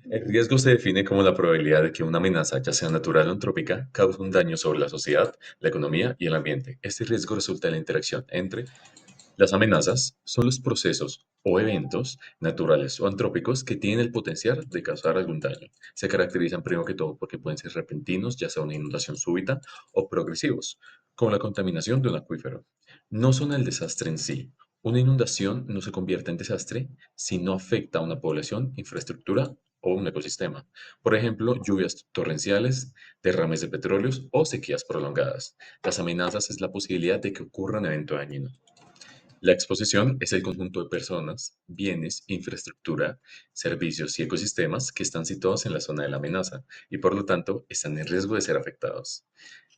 El riesgo se define como la probabilidad de que una amenaza, ya sea natural o antrópica, cause un daño sobre la sociedad, la economía y el ambiente. Este riesgo resulta de la interacción entre las amenazas son los procesos o eventos naturales o antrópicos que tienen el potencial de causar algún daño. Se caracterizan primero que todo porque pueden ser repentinos, ya sea una inundación súbita, o progresivos, como la contaminación de un acuífero. No son el desastre en sí. Una inundación no se convierte en desastre si no afecta a una población, infraestructura o un ecosistema. Por ejemplo, lluvias torrenciales, derrames de petróleos o sequías prolongadas. Las amenazas es la posibilidad de que ocurra un evento dañino. La exposición es el conjunto de personas, bienes, infraestructura, servicios y ecosistemas que están situados en la zona de la amenaza y por lo tanto están en riesgo de ser afectados.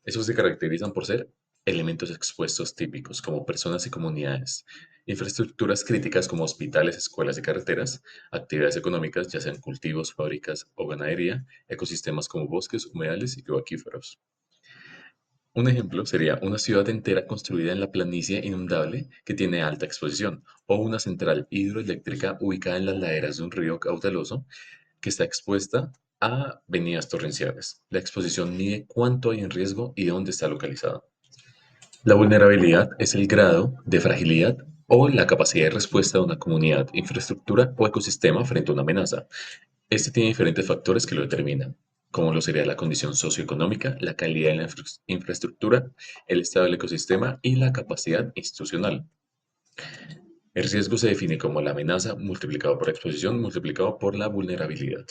Estos se caracterizan por ser elementos expuestos típicos como personas y comunidades, infraestructuras críticas como hospitales, escuelas y carreteras, actividades económicas, ya sean cultivos, fábricas o ganadería, ecosistemas como bosques, humedales y acuíferos. Un ejemplo sería una ciudad entera construida en la planicie inundable que tiene alta exposición, o una central hidroeléctrica ubicada en las laderas de un río caudaloso que está expuesta a venidas torrenciales. La exposición mide cuánto hay en riesgo y dónde está localizada. La vulnerabilidad es el grado de fragilidad o la capacidad de respuesta de una comunidad, infraestructura o ecosistema frente a una amenaza. Este tiene diferentes factores que lo determinan, como lo sería la condición socioeconómica, la calidad de la infraestructura, el estado del ecosistema y la capacidad institucional. El riesgo se define como la amenaza multiplicado por exposición multiplicado por la vulnerabilidad.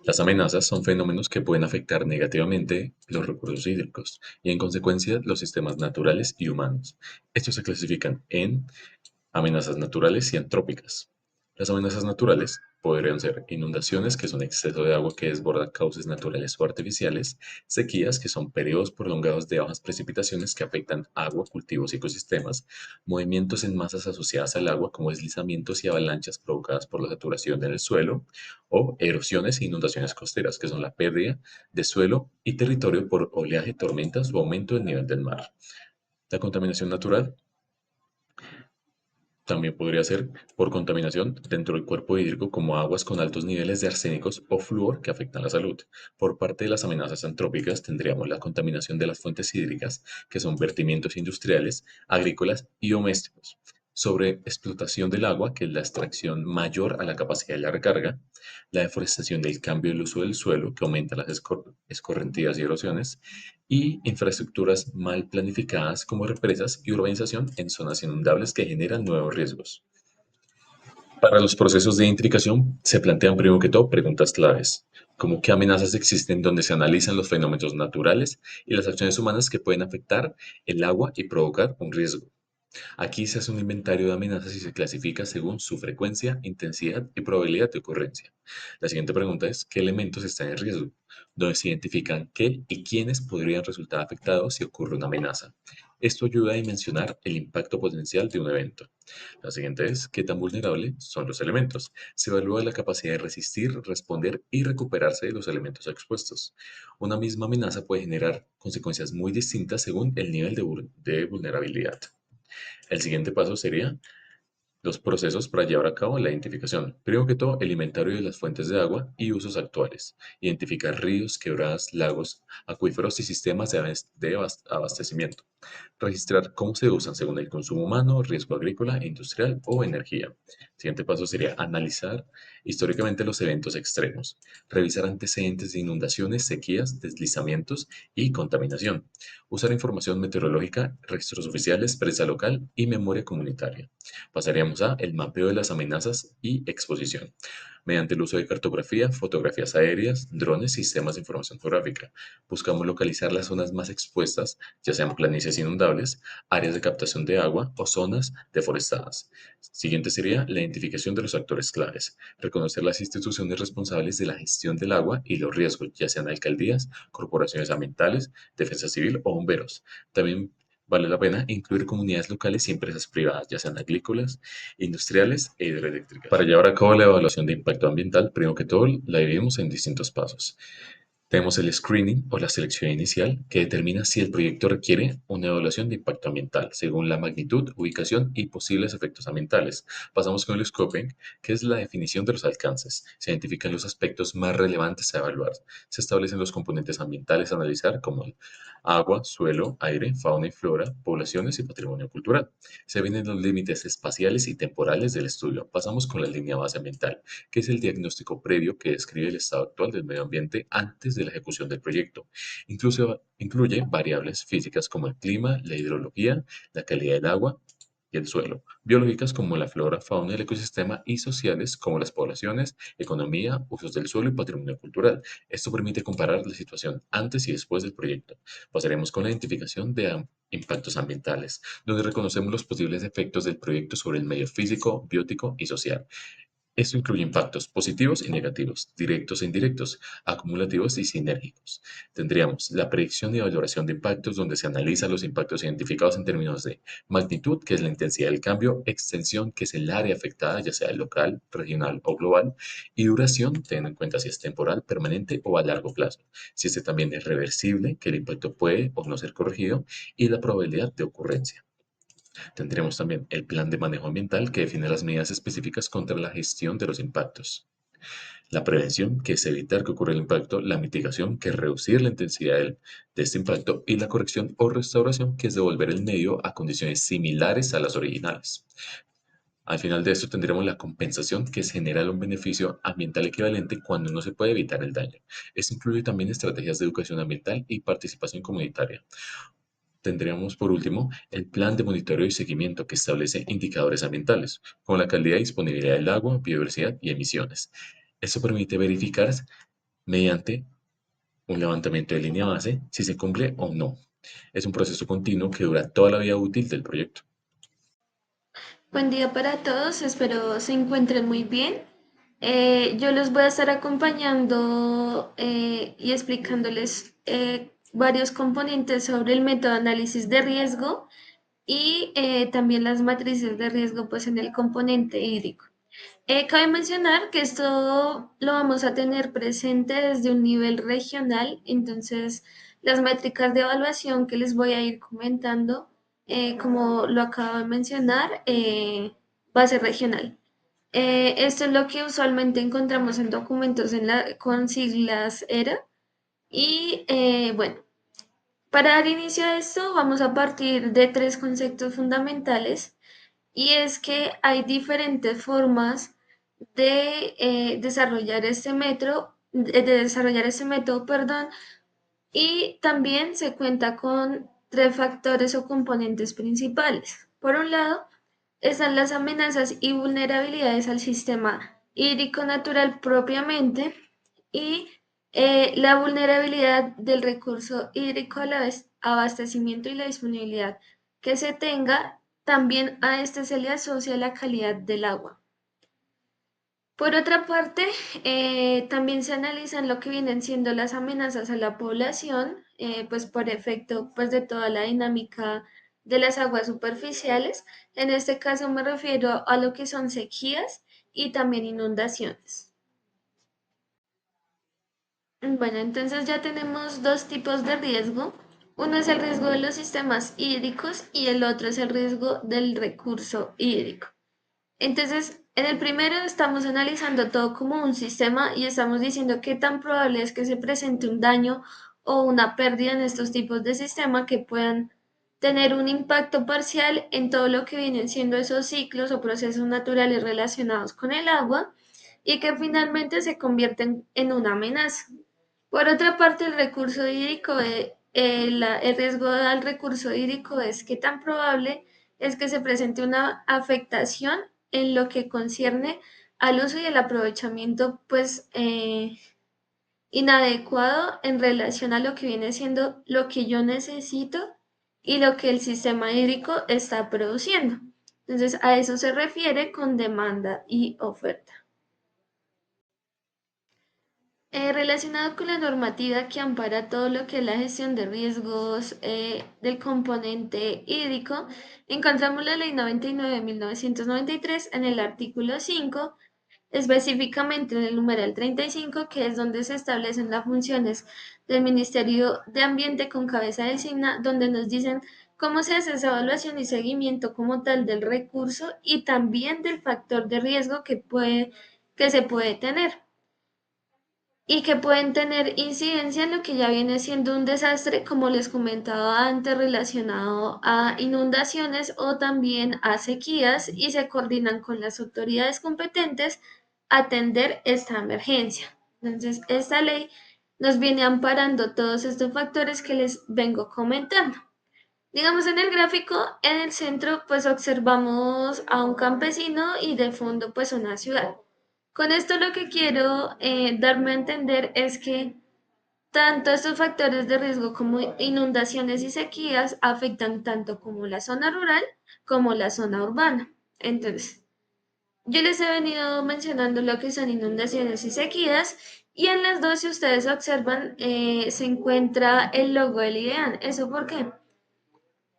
Las amenazas son fenómenos que pueden afectar negativamente los recursos hídricos y en consecuencia los sistemas naturales y humanos. Estos se clasifican en amenazas naturales y antrópicas. Las amenazas naturales podrían ser inundaciones, que son exceso de agua que desborda cauces naturales o artificiales, sequías, que son periodos prolongados de bajas precipitaciones que afectan agua, cultivos y ecosistemas, movimientos en masas asociadas al agua como deslizamientos y avalanchas provocadas por la saturación en el suelo, o erosiones e inundaciones costeras, que son la pérdida de suelo y territorio por oleaje, tormentas o aumento del nivel del mar. La contaminación natural también podría ser por contaminación dentro del cuerpo hídrico como aguas con altos niveles de arsénicos o flúor que afectan la salud. Por parte de las amenazas antrópicas tendríamos la contaminación de las fuentes hídricas, que son vertimientos industriales, agrícolas y domésticos. Sobre explotación del agua, que es la extracción mayor a la capacidad de la recarga, la deforestación del cambio del uso del suelo, que aumenta las escorrentidas y erosiones, y infraestructuras mal planificadas como represas y urbanización en zonas inundables que generan nuevos riesgos. Para los procesos de identificación se plantean primero que todo preguntas claves, como qué amenazas existen donde se analizan los fenómenos naturales y las acciones humanas que pueden afectar el agua y provocar un riesgo. Aquí se hace un inventario de amenazas y se clasifica según su frecuencia, intensidad y probabilidad de ocurrencia. La siguiente pregunta es, ¿qué elementos están en riesgo? Donde se identifican qué y quiénes podrían resultar afectados si ocurre una amenaza. Esto ayuda a dimensionar el impacto potencial de un evento. La siguiente es, ¿qué tan vulnerables son los elementos? Se evalúa la capacidad de resistir, responder y recuperarse de los elementos expuestos. Una misma amenaza puede generar consecuencias muy distintas según el nivel de vulnerabilidad. El siguiente paso sería los procesos para llevar a cabo la identificación. Primero que todo, el inventario de las fuentes de agua y usos actuales. Identificar ríos, quebradas, lagos, acuíferos y sistemas de abastecimiento. Registrar cómo se usan según el consumo humano, riesgo agrícola, industrial o energía. Siguiente paso sería analizar históricamente los eventos extremos. Revisar antecedentes de inundaciones, sequías, deslizamientos y contaminación. Usar información meteorológica, registros oficiales, prensa local y memoria comunitaria. Pasaríamos a el mapeo de las amenazas y exposición, mediante el uso de cartografía, fotografías aéreas, drones, sistemas de información geográfica. Buscamos localizar las zonas más expuestas, ya sean planicies inundables, áreas de captación de agua o zonas deforestadas. Siguiente sería la identificación de los actores claves, reconocer las instituciones responsables de la gestión del agua y los riesgos, ya sean alcaldías, corporaciones ambientales, defensa civil o bomberos. También vale la pena incluir comunidades locales y empresas privadas, ya sean agrícolas, industriales e hidroeléctricas. Para llevar a cabo la evaluación de impacto ambiental, primero que todo, la dividimos en distintos pasos. Tenemos el screening o la selección inicial, que determina si el proyecto requiere una evaluación de impacto ambiental según la magnitud, ubicación y posibles efectos ambientales. Pasamos con el scoping, que es la definición de los alcances. Se identifican los aspectos más relevantes a evaluar. Se establecen los componentes ambientales a analizar, como el agua, suelo, aire, fauna y flora, poblaciones y patrimonio cultural. Se vienen los límites espaciales y temporales del estudio. Pasamos con la línea base ambiental, que es el diagnóstico previo que describe el estado actual del medio ambiente antes de la ejecución del proyecto. Incluye variables físicas como el clima, la hidrología, la calidad del agua y el suelo, biológicas como la flora, fauna y el ecosistema y sociales como las poblaciones, economía, usos del suelo y patrimonio cultural. Esto permite comparar la situación antes y después del proyecto. Pasaremos con la identificación de impactos ambientales, donde reconocemos los posibles efectos del proyecto sobre el medio físico, biótico y social. Esto incluye impactos positivos y negativos, directos e indirectos, acumulativos y sinérgicos. Tendríamos la predicción y valoración de impactos, donde se analizan los impactos identificados en términos de magnitud, que es la intensidad del cambio, extensión, que es el área afectada, ya sea local, regional o global, y duración, teniendo en cuenta si es temporal, permanente o a largo plazo. Si este también es reversible, que el impacto puede o no ser corregido, y la probabilidad de ocurrencia. Tendremos también el plan de manejo ambiental, que define las medidas específicas contra la gestión de los impactos. La prevención, que es evitar que ocurra el impacto; la mitigación, que es reducir la intensidad de este impacto; y la corrección o restauración, que es devolver el medio a condiciones similares a las originales. Al final de esto tendremos la compensación, que es generar un beneficio ambiental equivalente cuando no se puede evitar el daño. Esto incluye también estrategias de educación ambiental y participación comunitaria. Tendríamos por último el plan de monitoreo y seguimiento, que establece indicadores ambientales, como la calidad y disponibilidad del agua, biodiversidad y emisiones. Esto permite verificar mediante un levantamiento de línea base si se cumple o no. Es un proceso continuo que dura toda la vida útil del proyecto. Buen día para todos, espero se encuentren muy bien. Yo los voy a estar acompañando y explicándoles varios componentes sobre el método de análisis de riesgo y también las matrices de riesgo pues en el componente hídrico. Cabe mencionar que esto lo vamos a tener presente desde un nivel regional, entonces las métricas de evaluación que les voy a ir comentando, como lo acabo de mencionar, va a ser regional. Esto es lo que usualmente encontramos en documentos con siglas ERA. Y bueno, para dar inicio a esto vamos a partir de tres conceptos fundamentales y es que hay diferentes formas de desarrollar este método, perdón, y también se cuenta con tres factores o componentes principales. Por un lado, están las amenazas y vulnerabilidades al sistema hídrico natural propiamente y la vulnerabilidad del recurso hídrico al abastecimiento y la disponibilidad que se tenga. También a este se le asocia la calidad del agua. Por otra parte, también se analizan lo que vienen siendo las amenazas a la población, pues por efecto pues, de toda la dinámica de las aguas superficiales. En este caso me refiero a lo que son sequías y también inundaciones. Bueno, entonces ya tenemos dos tipos de riesgo. Uno es el riesgo de los sistemas hídricos y el otro es el riesgo del recurso hídrico. Entonces, en el primero estamos analizando todo como un sistema y estamos diciendo qué tan probable es que se presente un daño o una pérdida en estos tipos de sistema que puedan tener un impacto parcial en todo lo que vienen siendo esos ciclos o procesos naturales relacionados con el agua y que finalmente se convierten en una amenaza. Por otra parte, el recurso hídrico, el riesgo al recurso hídrico es qué tan probable es que se presente una afectación en lo que concierne al uso y el aprovechamiento, pues, inadecuado en relación a lo que viene siendo lo que yo necesito y lo que el sistema hídrico está produciendo. Entonces, a eso se refiere con demanda y oferta. Relacionado con la normativa que ampara todo lo que es la gestión de riesgos del componente hídrico, encontramos la Ley 99 de 1993 en el artículo 5, específicamente en el numeral 35, que es donde se establecen las funciones del Ministerio de Ambiente con cabeza de signa, donde nos dicen cómo se hace esa evaluación y seguimiento como tal del recurso y también del factor de riesgo que se puede tener y que pueden tener incidencia en lo que ya viene siendo un desastre, como les comentaba antes, relacionado a inundaciones o también a sequías y se coordinan con las autoridades competentes a atender esta emergencia. Entonces, esta ley nos viene amparando todos estos factores que les vengo comentando. Digamos en el gráfico, en el centro pues observamos a un campesino y de fondo pues una ciudad. Con esto lo que quiero darme a entender es que tanto estos factores de riesgo como inundaciones y sequías afectan tanto como la zona rural como la zona urbana. Entonces, yo les he venido mencionando lo que son inundaciones y sequías y en las dos, si ustedes observan, se encuentra el logo del IDEAN. ¿Eso por qué?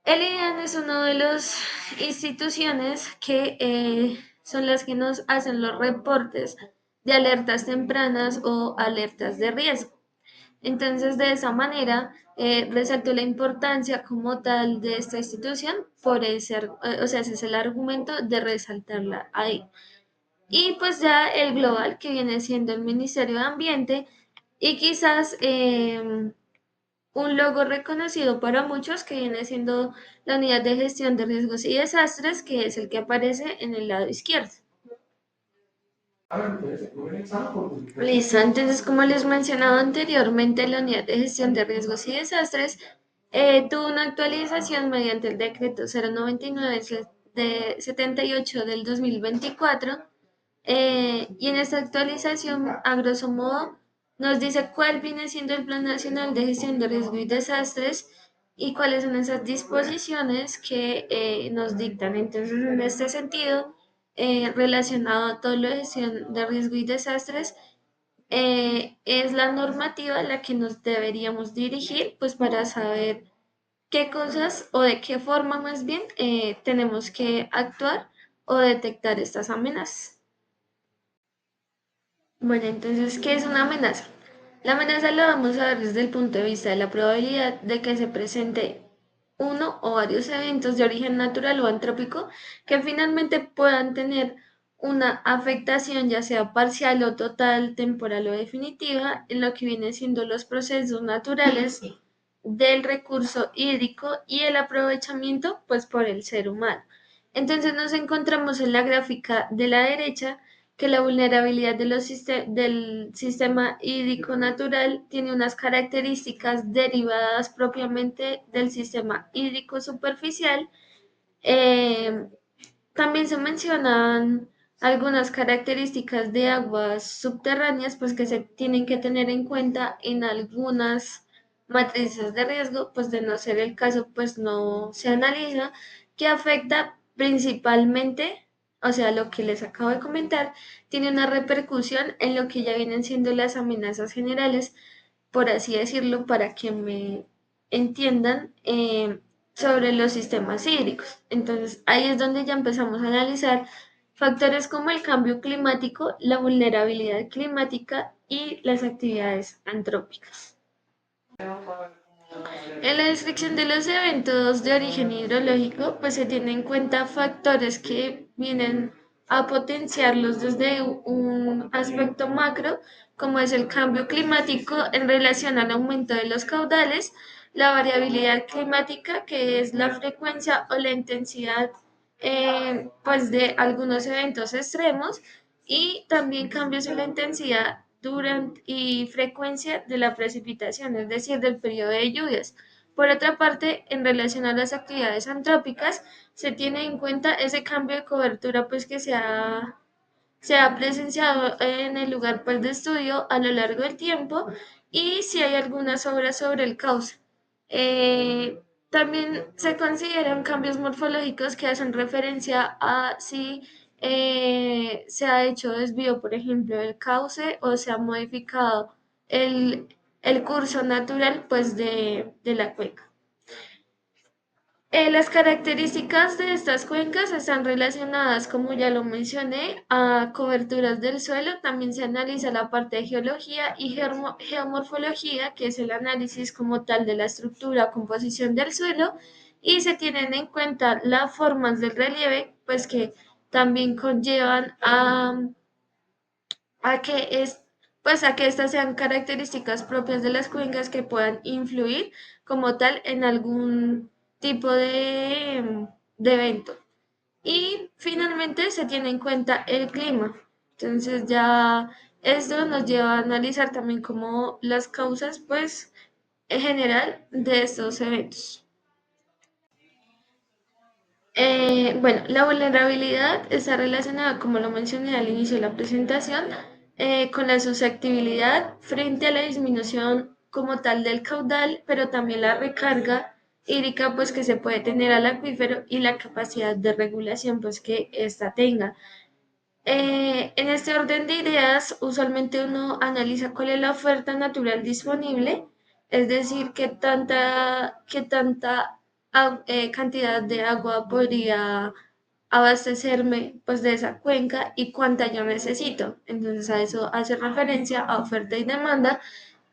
El IDEAN es una de las instituciones que son las que nos hacen los reportes de alertas tempranas o alertas de riesgo. Entonces, de esa manera, resaltó la importancia como tal de esta institución por ese, o sea, ese es el argumento de resaltarla ahí. Y pues ya el global, que viene siendo el Ministerio de Ambiente, y quizás un logo reconocido para muchos que viene siendo la unidad de gestión de riesgos y desastres, que es el que aparece en el lado izquierdo. Listo, entonces como les mencionaba anteriormente, la unidad de gestión de riesgos y desastres tuvo una actualización mediante el decreto 099 de 78 del 2024 y en esta actualización, a grosso modo, nos dice cuál viene siendo el Plan Nacional de Gestión de Riesgo y Desastres y cuáles son esas disposiciones que nos dictan. Entonces, en este sentido, relacionado a todo lo de gestión de riesgo y desastres, es la normativa a la que nos deberíamos dirigir, pues para saber qué cosas o de qué forma más bien tenemos que actuar o detectar estas amenazas. Bueno, entonces, ¿qué es una amenaza? La amenaza la vamos a ver desde el punto de vista de la probabilidad de que se presente uno o varios eventos de origen natural o antrópico que finalmente puedan tener una afectación, ya sea parcial o total, temporal o definitiva, en lo que vienen siendo los procesos naturales del recurso hídrico y el aprovechamiento, pues por el ser humano. Entonces nos encontramos en la gráfica de la derecha que la vulnerabilidad de del sistema hídrico natural tiene unas características derivadas propiamente del sistema hídrico superficial. eh, También se mencionan algunas características de aguas subterráneas, pues que se tienen que tener en cuenta en algunas matrices de riesgo, pues de no ser el caso, pues no se analiza, que afecta principalmente, o sea, lo que les acabo de comentar, tiene una repercusión en lo que ya vienen siendo las amenazas generales, por así decirlo, para que me entiendan, sobre los sistemas hídricos. Entonces, ahí es donde ya empezamos a analizar factores como el cambio climático, la vulnerabilidad climática y las actividades antrópicas. En la descripción de los eventos de origen hidrológico, pues se tienen en cuenta factores que vienen a potenciarlos desde un aspecto macro, como es el cambio climático en relación al aumento de los caudales, la variabilidad climática, que es la frecuencia o la intensidad pues de algunos eventos extremos, y también cambios en la intensidad durante y frecuencia de la precipitación, es decir, del periodo de lluvias. Por otra parte, en relación a las actividades antrópicas, se tiene en cuenta ese cambio de cobertura pues que se ha presenciado en el lugar pues, de estudio a lo largo del tiempo y si hay algunas obras sobre el cauce. También se consideran cambios morfológicos que hacen referencia a si se ha hecho desvío, por ejemplo, del cauce o se ha modificado el curso natural pues, de la cuenca. Las características de estas cuencas están relacionadas, como ya lo mencioné, a coberturas del suelo. También se analiza la parte de geología y geomorfología, que es el análisis como tal de la estructura, composición del suelo, y se tienen en cuenta las formas del relieve, pues que también conllevan a que pues a que estas sean características propias de las cuencas que puedan influir como tal en algún tipo de evento. Y finalmente se tiene en cuenta el clima. Entonces ya esto nos lleva a analizar también como las causas, pues, en general de estos eventos. Bueno, la vulnerabilidad está relacionada, como lo mencioné al inicio de la presentación, con la susceptibilidad frente a la disminución como tal del caudal, pero también la recarga hídrica pues que se puede tener al acuífero y la capacidad de regulación pues que ésta tenga. En este orden de ideas, usualmente uno analiza cuál es la oferta natural disponible, es decir, qué tanta cantidad de agua podría abastecerme pues de esa cuenca y cuánta yo necesito. Entonces a eso hace referencia a oferta y demanda.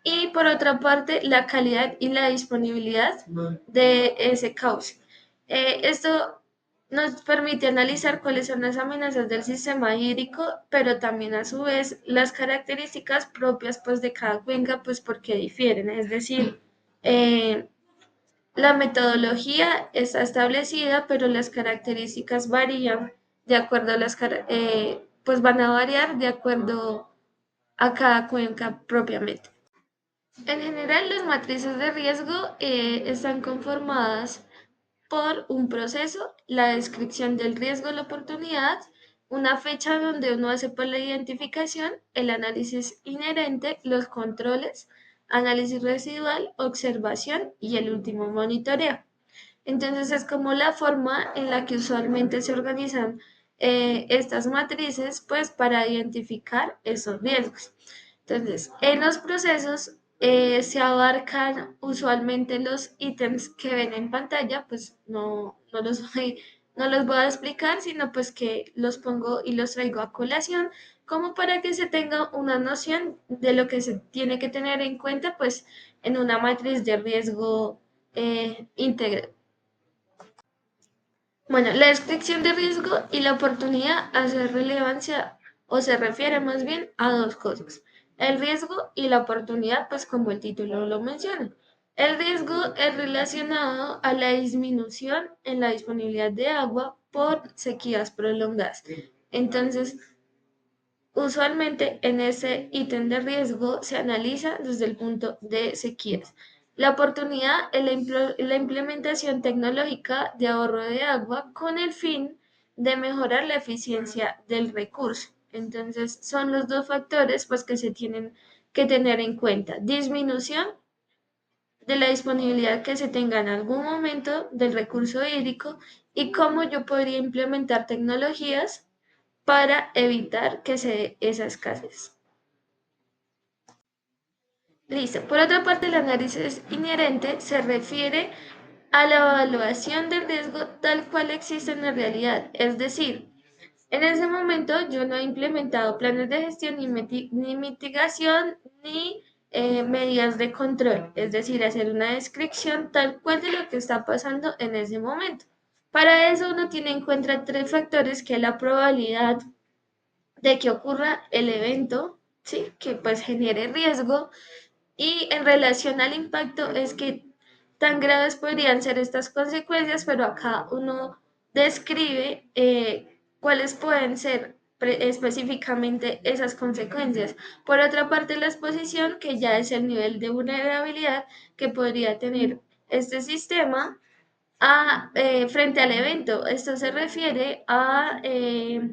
Y por otra parte, la calidad y la disponibilidad de ese cauce. Esto nos permite analizar cuáles son las amenazas del sistema hídrico, pero también a su vez las características propias pues de cada cuenca, pues porque difieren. Es decir, eh, la metodología está establecida, pero las características varían de acuerdo a pues van a variar de acuerdo a cada cuenca propiamente. En general, las matrices de riesgo están conformadas por un proceso, la descripción del riesgo o la oportunidad, una fecha donde uno hace por la identificación, el análisis inherente, los controles, análisis residual, observación y el último monitoreo. Entonces es como la forma en la que usualmente se organizan estas matrices, pues para identificar esos riesgos. Entonces, en los procesos se abarcan usualmente los ítems que ven en pantalla, pues no los voy a explicar, sino pues que los pongo y los traigo a colación, como para que se tenga una noción de lo que se tiene que tener en cuenta, pues en una matriz de riesgo íntegra. Bueno, la descripción de riesgo y la oportunidad hace relevancia o se refiere más bien a dos cosas. El riesgo y la oportunidad, pues como el título lo menciona. El riesgo es relacionado a la disminución en la disponibilidad de agua por sequías prolongadas. Entonces, usualmente en ese ítem de riesgo se analiza desde el punto de sequías. La oportunidad es la implementación tecnológica de ahorro de agua con el fin de mejorar la eficiencia del recurso. Entonces, son los dos factores pues, que se tienen que tener en cuenta. Disminución de la disponibilidad que se tenga en algún momento del recurso hídrico y cómo yo podría implementar tecnologías para evitar que se dé esa escasez. Listo. Por otra parte, el análisis inherente se refiere a la evaluación del riesgo tal cual existe en la realidad. Es decir, en ese momento yo no he implementado planes de gestión ni mitigación ni medidas de control. Es decir, hacer una descripción tal cual de lo que está pasando en ese momento. Para eso uno tiene en cuenta tres factores que es la probabilidad de que ocurra el evento, ¿sí? Que pues genere riesgo y en relación al impacto es que tan graves podrían ser estas consecuencias, pero acá uno describe cuáles pueden ser específicamente esas consecuencias. Por otra parte, la exposición, que ya es el nivel de vulnerabilidad que podría tener este sistema frente al evento. Esto se refiere a ¿qué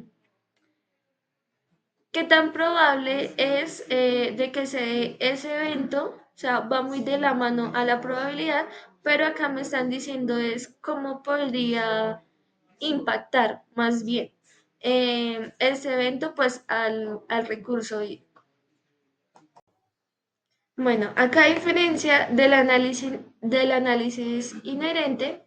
tan probable es de que se dé ese evento? O sea, va muy de la mano a la probabilidad, pero acá me están diciendo es cómo podría impactar más bien ese evento pues al recurso hídrico. Bueno, acá a diferencia del análisis inherente,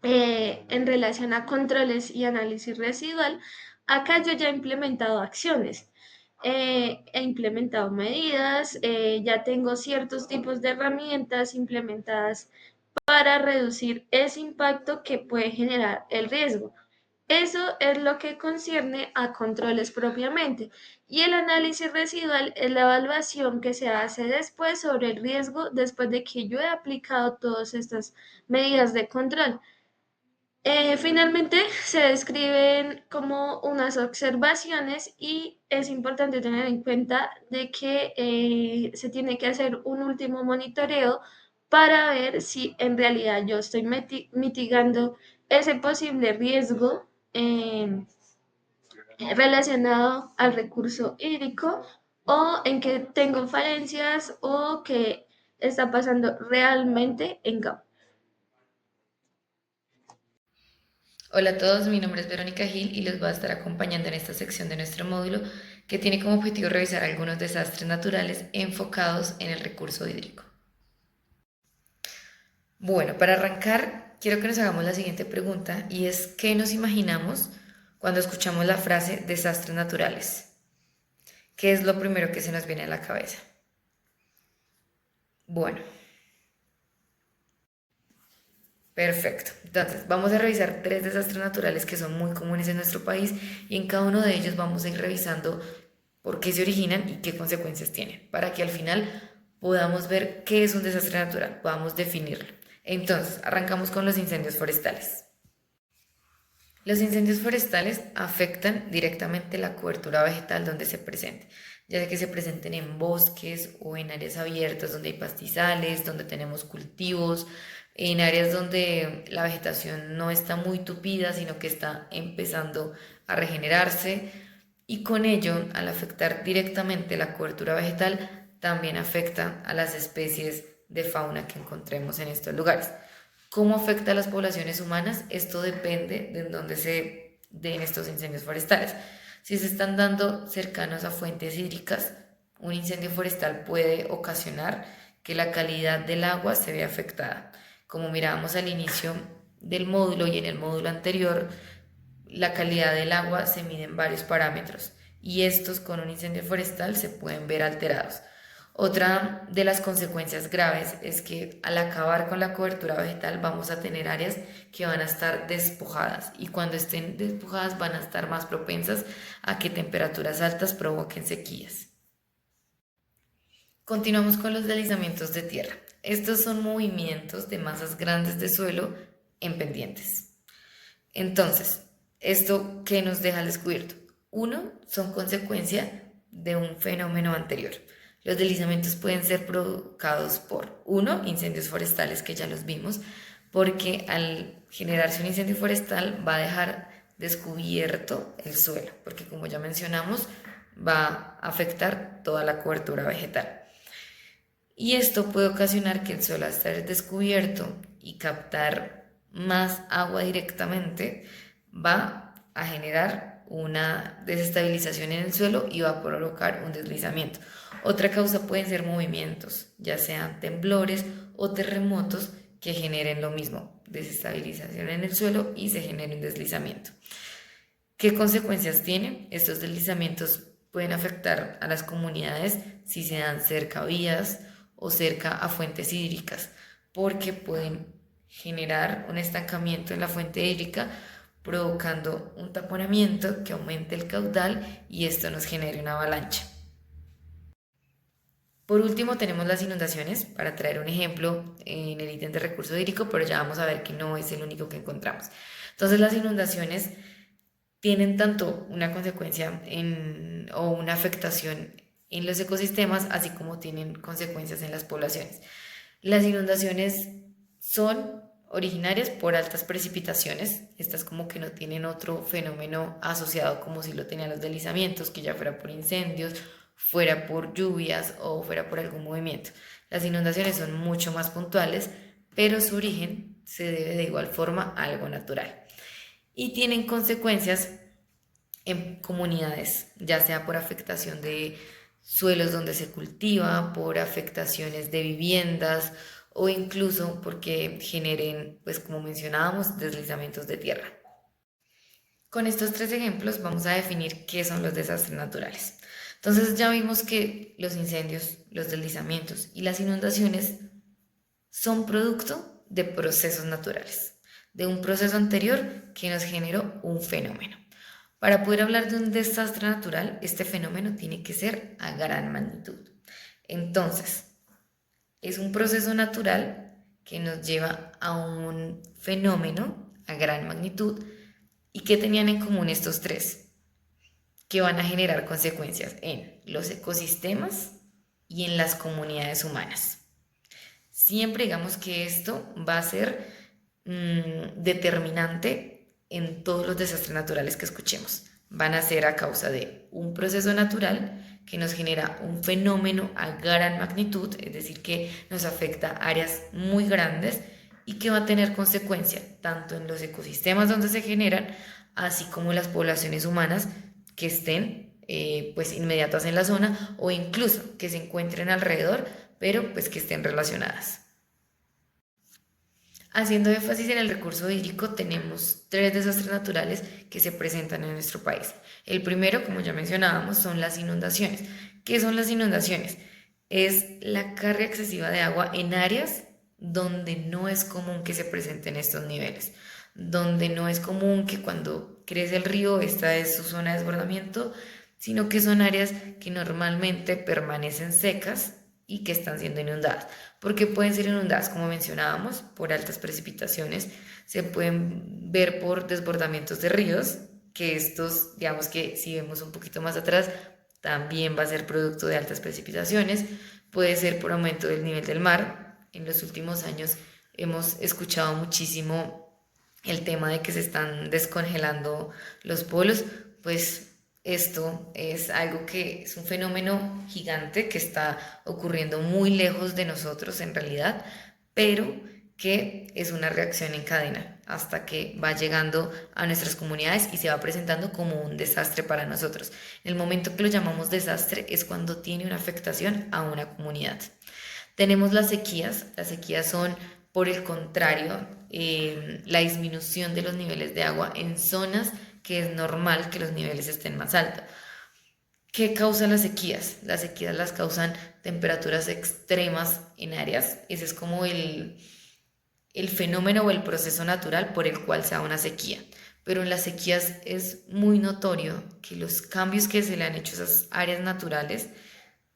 en relación a controles y análisis residual, acá yo ya he implementado acciones, he implementado medidas, ya tengo ciertos tipos de herramientas implementadas para reducir ese impacto que puede generar el riesgo. Eso es lo que concierne a controles propiamente. Y el análisis residual es la evaluación que se hace después sobre el riesgo después de que yo he aplicado todas estas medidas de control. Finalmente, se describen como unas observaciones y es importante tener en cuenta de que se tiene que hacer un último monitoreo para ver si en realidad yo estoy mitigando ese posible riesgo relacionado al recurso hídrico o en que tengo falencias o que está pasando realmente en campo. Hola a todos, mi nombre es Verónica Gil y los voy a estar acompañando en esta sección de nuestro módulo que tiene como objetivo revisar algunos desastres naturales enfocados en el recurso hídrico. Bueno, para arrancar, quiero que nos hagamos la siguiente pregunta y es ¿qué nos imaginamos cuando escuchamos la frase desastres naturales? ¿Qué es lo primero que se nos viene a la cabeza? Bueno, perfecto. Entonces, vamos a revisar tres desastres naturales que son muy comunes en nuestro país y en cada uno de ellos vamos a ir revisando por qué se originan y qué consecuencias tienen, para que al final podamos ver qué es un desastre natural, podamos definirlo. Entonces, arrancamos con los incendios forestales. Los incendios forestales afectan directamente la cobertura vegetal donde se presenten, ya sea que se presenten en bosques o en áreas abiertas donde hay pastizales, donde tenemos cultivos, en áreas donde la vegetación no está muy tupida, sino que está empezando a regenerarse. Y con ello, al afectar directamente la cobertura vegetal, también afecta a las especies de fauna que encontremos en estos lugares. ¿Cómo afecta a las poblaciones humanas? Esto depende de dónde se den estos incendios forestales. Si se están dando cercanos a fuentes hídricas, un incendio forestal puede ocasionar que la calidad del agua se vea afectada. Como mirábamos al inicio del módulo y en el módulo anterior, la calidad del agua se mide en varios parámetros y estos con un incendio forestal se pueden ver alterados. Otra de las consecuencias graves es que al acabar con la cobertura vegetal vamos a tener áreas que van a estar despojadas y cuando estén despojadas van a estar más propensas a que temperaturas altas provoquen sequías. Continuamos con los deslizamientos de tierra. Estos son movimientos de masas grandes de suelo en pendientes. Entonces, ¿esto qué nos deja al descubierto? Uno, son consecuencia de un fenómeno anterior. Los deslizamientos pueden ser provocados por, uno, incendios forestales, que ya los vimos, porque al generarse un incendio forestal va a dejar descubierto el suelo, porque como ya mencionamos, va a afectar toda la cobertura vegetal. Y esto puede ocasionar que el suelo al estar descubierto y captar más agua directamente va a generar una desestabilización en el suelo y va a provocar un deslizamiento. Otra causa pueden ser movimientos, ya sean temblores o terremotos que generen lo mismo, desestabilización en el suelo y se genere un deslizamiento. ¿Qué consecuencias tienen? Estos deslizamientos pueden afectar a las comunidades si se dan cerca a vías o cerca a fuentes hídricas, porque pueden generar un estancamiento en la fuente hídrica, provocando un taponamiento que aumente el caudal y esto nos genere una avalancha. Por último, tenemos las inundaciones, para traer un ejemplo en el ítem de recurso hídrico, pero ya vamos a ver que no es el único que encontramos. Entonces, las inundaciones tienen tanto una consecuencia o una afectación en los ecosistemas, así como tienen consecuencias en las poblaciones. Las inundaciones son originarias por altas precipitaciones, estas como que no tienen otro fenómeno asociado como si lo tenían los deslizamientos, que ya fuera por incendios, fuera por lluvias o fuera por algún movimiento. Las inundaciones son mucho más puntuales, pero su origen se debe de igual forma a algo natural y tienen consecuencias en comunidades, ya sea por afectación de suelos donde se cultiva, por afectaciones de viviendas o incluso porque generen, pues como mencionábamos, deslizamientos de tierra. Con estos tres ejemplos vamos a definir qué son los desastres naturales. Entonces ya vimos que los incendios, los deslizamientos y las inundaciones son producto de procesos naturales, de un proceso anterior que nos generó un fenómeno. Para poder hablar de un desastre natural, este fenómeno tiene que ser a gran magnitud. Entonces, es un proceso natural que nos lleva a un fenómeno a gran magnitud. ¿Y qué tenían en común estos tres? Que van a generar consecuencias en los ecosistemas y en las comunidades humanas. Siempre digamos que esto va a ser determinante en todos los desastres naturales que escuchemos. Van a ser a causa de un proceso natural que nos genera un fenómeno a gran magnitud, es decir, que nos afecta áreas muy grandes y que va a tener consecuencia tanto en los ecosistemas donde se generan, así como en las poblaciones humanas que estén pues inmediatas en la zona o incluso que se encuentren alrededor, pero pues que estén relacionadas. Haciendo énfasis en el recurso hídrico, tenemos tres desastres naturales que se presentan en nuestro país. El primero, como ya mencionábamos, son las inundaciones. ¿Qué son las inundaciones? Es la carga excesiva de agua en áreas donde no es común que se presenten estos niveles, donde no es común que cuando crece el río, esta es su zona de desbordamiento, sino que son áreas que normalmente permanecen secas y que están siendo inundadas. Porque pueden ser inundadas, como mencionábamos, por altas precipitaciones, se pueden ver por desbordamientos de ríos, que estos, digamos que si vemos un poquito más atrás, también va a ser producto de altas precipitaciones, puede ser por aumento del nivel del mar. En los últimos años hemos escuchado muchísimo el tema de que se están descongelando los polos, pues esto es algo que es un fenómeno gigante que está ocurriendo muy lejos de nosotros en realidad, pero que es una reacción en cadena hasta que va llegando a nuestras comunidades y se va presentando como un desastre para nosotros. En el momento que lo llamamos desastre es cuando tiene una afectación a una comunidad. Tenemos las sequías son por el contrario la disminución de los niveles de agua en zonas que es normal que los niveles estén más altos. ¿Qué causa las sequías? Las sequías las causan temperaturas extremas en áreas. Ese es como el fenómeno o el proceso natural por el cual se da una sequía. Pero en las sequías es muy notorio que los cambios que se le han hecho a esas áreas naturales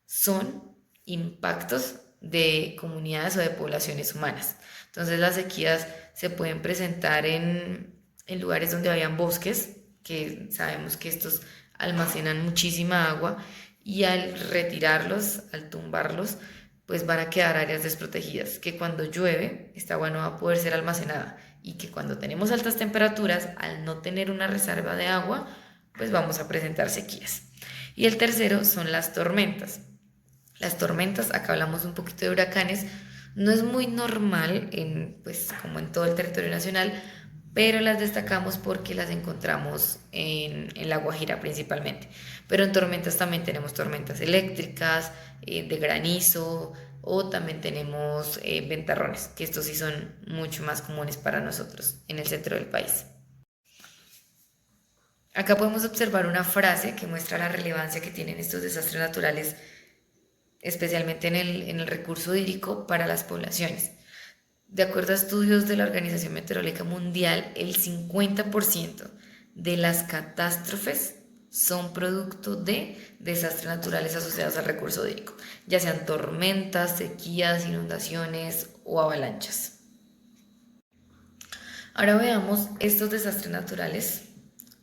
son impactos de comunidades o de poblaciones humanas. Entonces las sequías se pueden presentar en lugares donde habían bosques, que sabemos que estos almacenan muchísima agua y al retirarlos, al tumbarlos, pues van a quedar áreas desprotegidas, que cuando llueve esta agua no va a poder ser almacenada y que cuando tenemos altas temperaturas, al no tener una reserva de agua, pues vamos a presentar sequías. Y el tercero son las tormentas. Las tormentas, acá hablamos un poquito de huracanes, no es muy normal pues, como en todo el territorio nacional, pero las destacamos porque las encontramos en La Guajira principalmente. Pero en tormentas también tenemos tormentas eléctricas, de granizo, o también tenemos ventarrones, que estos sí son mucho más comunes para nosotros en el centro del país. Acá podemos observar una frase que muestra la relevancia que tienen estos desastres naturales, especialmente en el recurso hídrico para las poblaciones. De acuerdo a estudios de la Organización Meteorológica Mundial, el 50% de las catástrofes son producto de desastres naturales asociados al recurso hídrico, ya sean tormentas, sequías, inundaciones o avalanchas. Ahora veamos estos desastres naturales,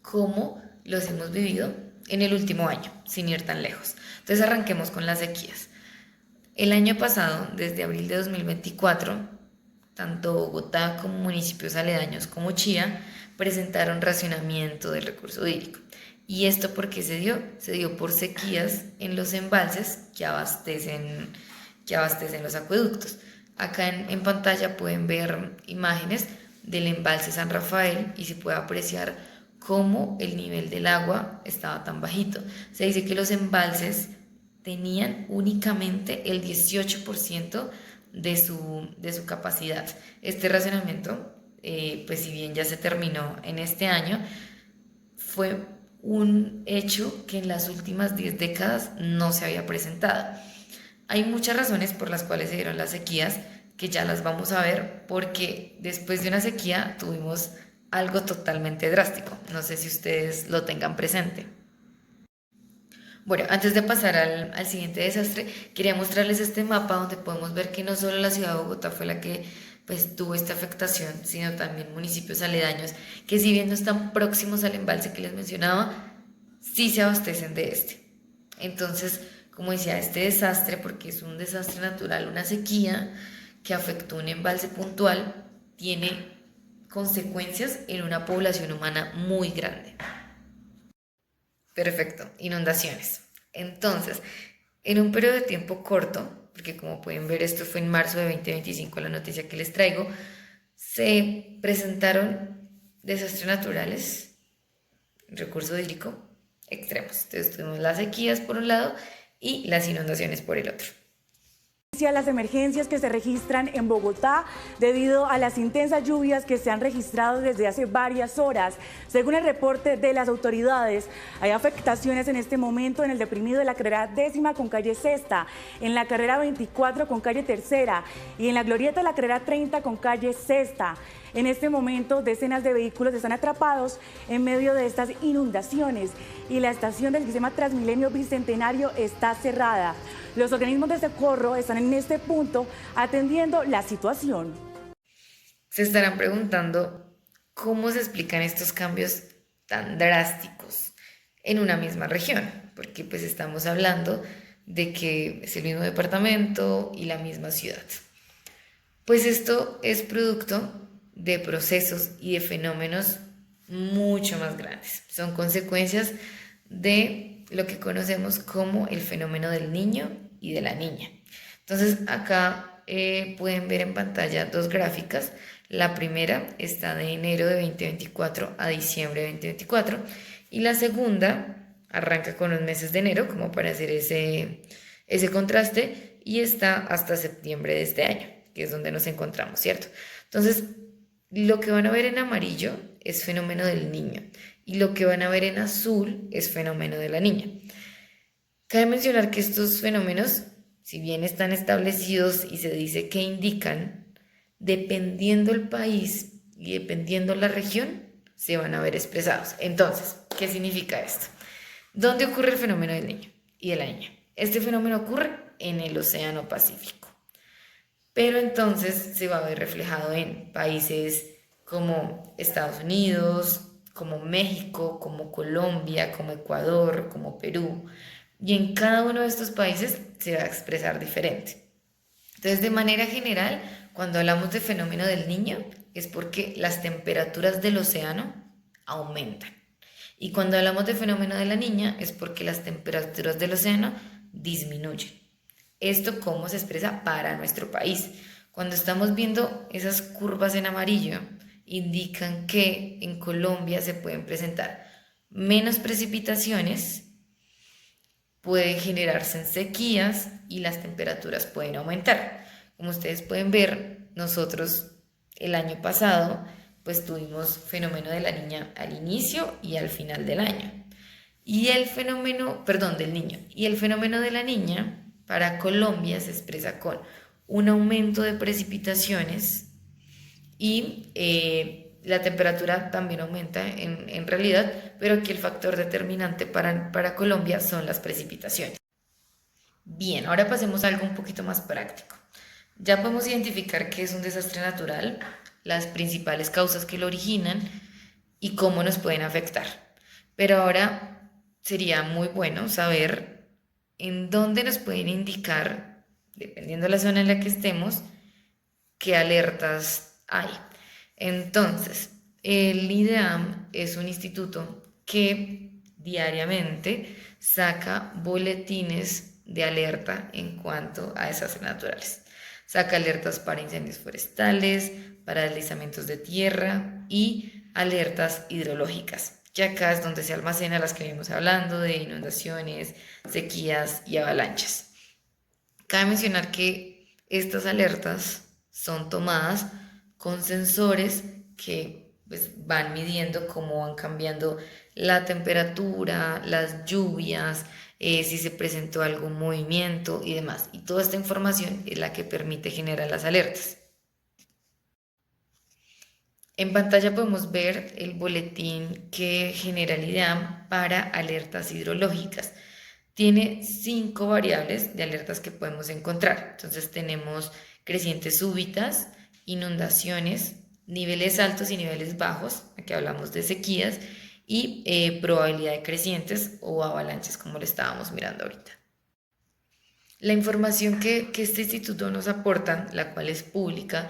cómo los hemos vivido en el último año, sin ir tan lejos. Entonces arranquemos con las sequías. El año pasado, desde abril de 2024, tanto Bogotá como municipios aledaños como Chía presentaron racionamiento del recurso hídrico. ¿Y esto por qué se dio? Se dio por sequías en los embalses que abastecen los acueductos. Acá en pantalla pueden ver imágenes del embalse San Rafael y se puede apreciar cómo el nivel del agua estaba tan bajito. Se dice que los embalses tenían únicamente el 18% de su capacidad. Este racionamiento, pues si bien ya se terminó en este año, fue un hecho que en las últimas 10 décadas no se había presentado. Hay muchas razones por las cuales se dieron las sequías, que ya las vamos a ver, porque después de una sequía tuvimos algo totalmente drástico. No sé si ustedes lo tengan presente. Bueno, antes de pasar al siguiente desastre, quería mostrarles este mapa donde podemos ver que no solo la ciudad de Bogotá fue la que pues tuvo esta afectación, sino también municipios aledaños, que si bien no están próximos al embalse que les mencionaba, sí se abastecen de este. Entonces, como decía, este desastre, porque es un desastre natural, una sequía que afectó un embalse puntual, tiene consecuencias en una población humana muy grande. Perfecto, inundaciones. Entonces, en un periodo de tiempo corto, porque como pueden ver esto fue en marzo de 2025 la noticia que les traigo, se presentaron desastres naturales, recurso hídrico extremos. Entonces tuvimos las sequías por un lado y las inundaciones por el otro. Las emergencias que se registran en Bogotá debido a las intensas lluvias que se han registrado desde hace varias horas. Según el reporte de las autoridades, hay afectaciones en este momento en el deprimido de la carrera 10ª con calle Sexta, en la carrera 24 con calle Tercera y en la glorieta de la carrera 30 con calle Sexta. En este momento, decenas de vehículos están atrapados en medio de estas inundaciones y la estación del sistema Transmilenio Bicentenario está cerrada. Los organismos de socorro están en este punto atendiendo la situación. Se estarán preguntando cómo se explican estos cambios tan drásticos en una misma región, porque pues estamos hablando de que es el mismo departamento y la misma ciudad. Pues esto es producto de procesos y de fenómenos mucho más grandes. Son consecuencias de lo que conocemos como el fenómeno del niño y de la niña. Entonces acá pueden ver en pantalla dos gráficas. La primera está de enero de 2024 a diciembre de 2024 y la segunda arranca con los meses de enero como para hacer ese contraste y está hasta septiembre de este año, que es donde nos encontramos, ¿cierto? Entonces, lo que van a ver en amarillo es fenómeno del niño y lo que van a ver en azul es fenómeno de la niña. Cabe mencionar que estos fenómenos, si bien están establecidos y se dice que indican, dependiendo el país y dependiendo la región, se van a ver expresados. Entonces, ¿qué significa esto? ¿Dónde ocurre el fenómeno del niño y de la niña? Este fenómeno ocurre en el Océano Pacífico. Pero entonces se va a ver reflejado en países como Estados Unidos, como México, como Colombia, como Ecuador, como Perú. Y en cada uno de estos países se va a expresar diferente. Entonces, de manera general, cuando hablamos de fenómeno del niño, es porque las temperaturas del océano aumentan. Y cuando hablamos de fenómeno de la niña, es porque las temperaturas del océano disminuyen. ¿Esto cómo se expresa para nuestro país? Cuando estamos viendo esas curvas en amarillo, indican que en Colombia se pueden presentar menos precipitaciones, pueden generarse sequías y las temperaturas pueden aumentar. Como ustedes pueden ver, nosotros el año pasado pues tuvimos fenómeno de la niña al inicio y al final del año. Y el fenómeno, perdón, del niño. Y el fenómeno de la niña para Colombia se expresa con un aumento de precipitaciones y la temperatura también aumenta en realidad, pero aquí el factor determinante para Colombia son las precipitaciones. Bien, ahora pasemos a algo un poquito más práctico. Ya podemos identificar qué es un desastre natural, las principales causas que lo originan y cómo nos pueden afectar. Pero ahora sería muy bueno saber en dónde nos pueden indicar, dependiendo de la zona en la que estemos, qué alertas hay. Entonces, el IDEAM es un instituto que diariamente saca boletines de alerta en cuanto a desastres naturales. Saca alertas para incendios forestales, para deslizamientos de tierra y alertas hidrológicas, que acá es donde se almacenan las que venimos hablando de inundaciones, sequías y avalanchas. Cabe mencionar que Estas alertas son tomadas con sensores que pues, van midiendo cómo van cambiando la temperatura, las lluvias, si se presentó algún movimiento y demás. Y toda esta información es la que permite generar las alertas. En pantalla podemos ver el boletín que genera el IDEAM para alertas hidrológicas. Tiene 5 variables de alertas que podemos encontrar. Entonces tenemos crecientes súbitas, inundaciones, niveles altos y niveles bajos, aquí hablamos de sequías, y probabilidad de crecientes o avalanches, como lo estábamos mirando ahorita. La información que este instituto nos aporta, la cual es pública,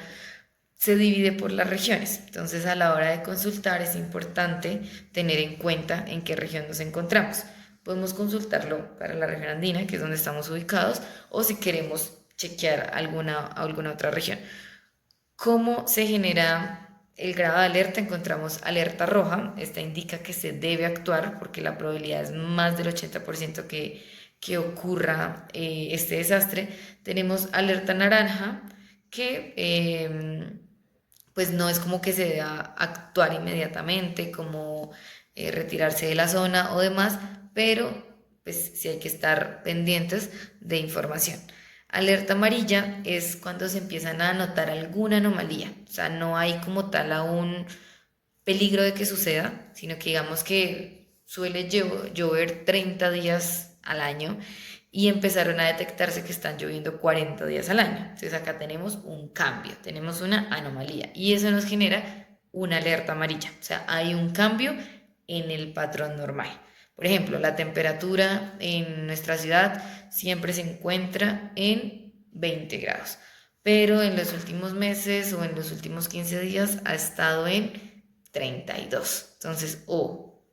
se divide por las regiones. Entonces, a la hora de consultar es importante tener en cuenta en qué región nos encontramos. Podemos consultarlo para la región andina, que es donde estamos ubicados, o si queremos chequear alguna otra región. ¿Cómo se genera el grado de alerta? Encontramos alerta roja. Esta indica que se debe actuar porque la probabilidad es más del 80% que ocurra este desastre. Tenemos alerta naranja, que pues no es como que se deba actuar inmediatamente, como retirarse de la zona o demás, pero pues sí hay que estar pendientes de información. Alerta amarilla es cuando se empiezan a notar alguna anomalía, o sea, no hay como tal aún peligro de que suceda, sino que digamos que suele llover 30 días al año y empezaron a detectarse que están lloviendo 40 días al año. Entonces acá tenemos un cambio, tenemos una anomalía y eso nos genera una alerta amarilla, o sea, hay un cambio en el patrón normal. Por ejemplo, la temperatura en nuestra ciudad siempre se encuentra en 20 grados, pero en los últimos meses o en los últimos 15 días ha estado en 32. Entonces,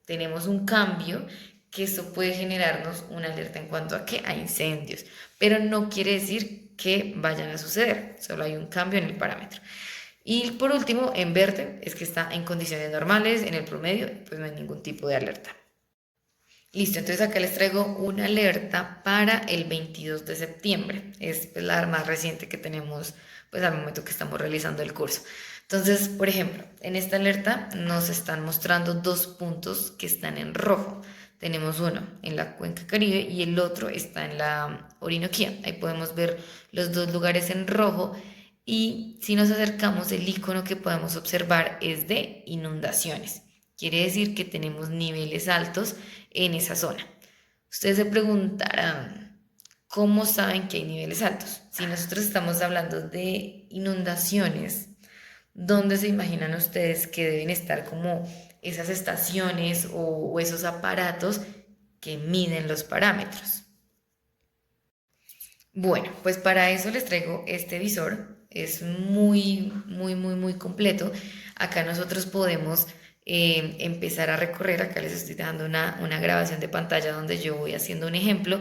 tenemos un cambio que esto puede generarnos una alerta en cuanto a a incendios, pero no quiere decir que vayan a suceder, solo hay un cambio en el parámetro. Y por último, en verde, es que está en condiciones normales, en el promedio, pues no hay ningún tipo de alerta. Listo, entonces acá les traigo una alerta para el 22 de septiembre. Es pues, la más reciente que tenemos pues, al momento que estamos realizando el curso. Entonces, por ejemplo, en esta alerta nos están mostrando 2 puntos que están en rojo. Tenemos uno en la Cuenca Caribe y el otro está en la Orinoquía. Ahí podemos ver los 2 lugares en rojo y si nos acercamos el icono que podemos observar es de inundaciones. Quiere decir que tenemos niveles altos en esa zona. Ustedes se preguntarán, ¿cómo saben que hay niveles altos? Si nosotros estamos hablando de inundaciones, ¿dónde se imaginan ustedes que deben estar como esas estaciones o esos aparatos que miden los parámetros? Bueno, pues para eso les traigo este visor. Es muy completo. Acá nosotros podemos empezar a recorrer. Acá les estoy dando una grabación de pantalla donde yo voy haciendo un ejemplo,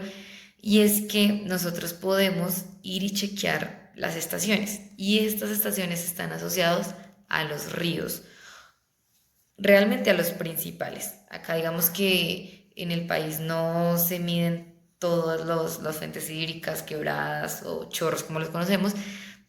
y es que nosotros podemos ir y chequear las estaciones, y estas estaciones están asociadas a los ríos, realmente a los principales. Acá digamos que en el país no se miden todas las fuentes hídricas, quebradas o chorros como los conocemos,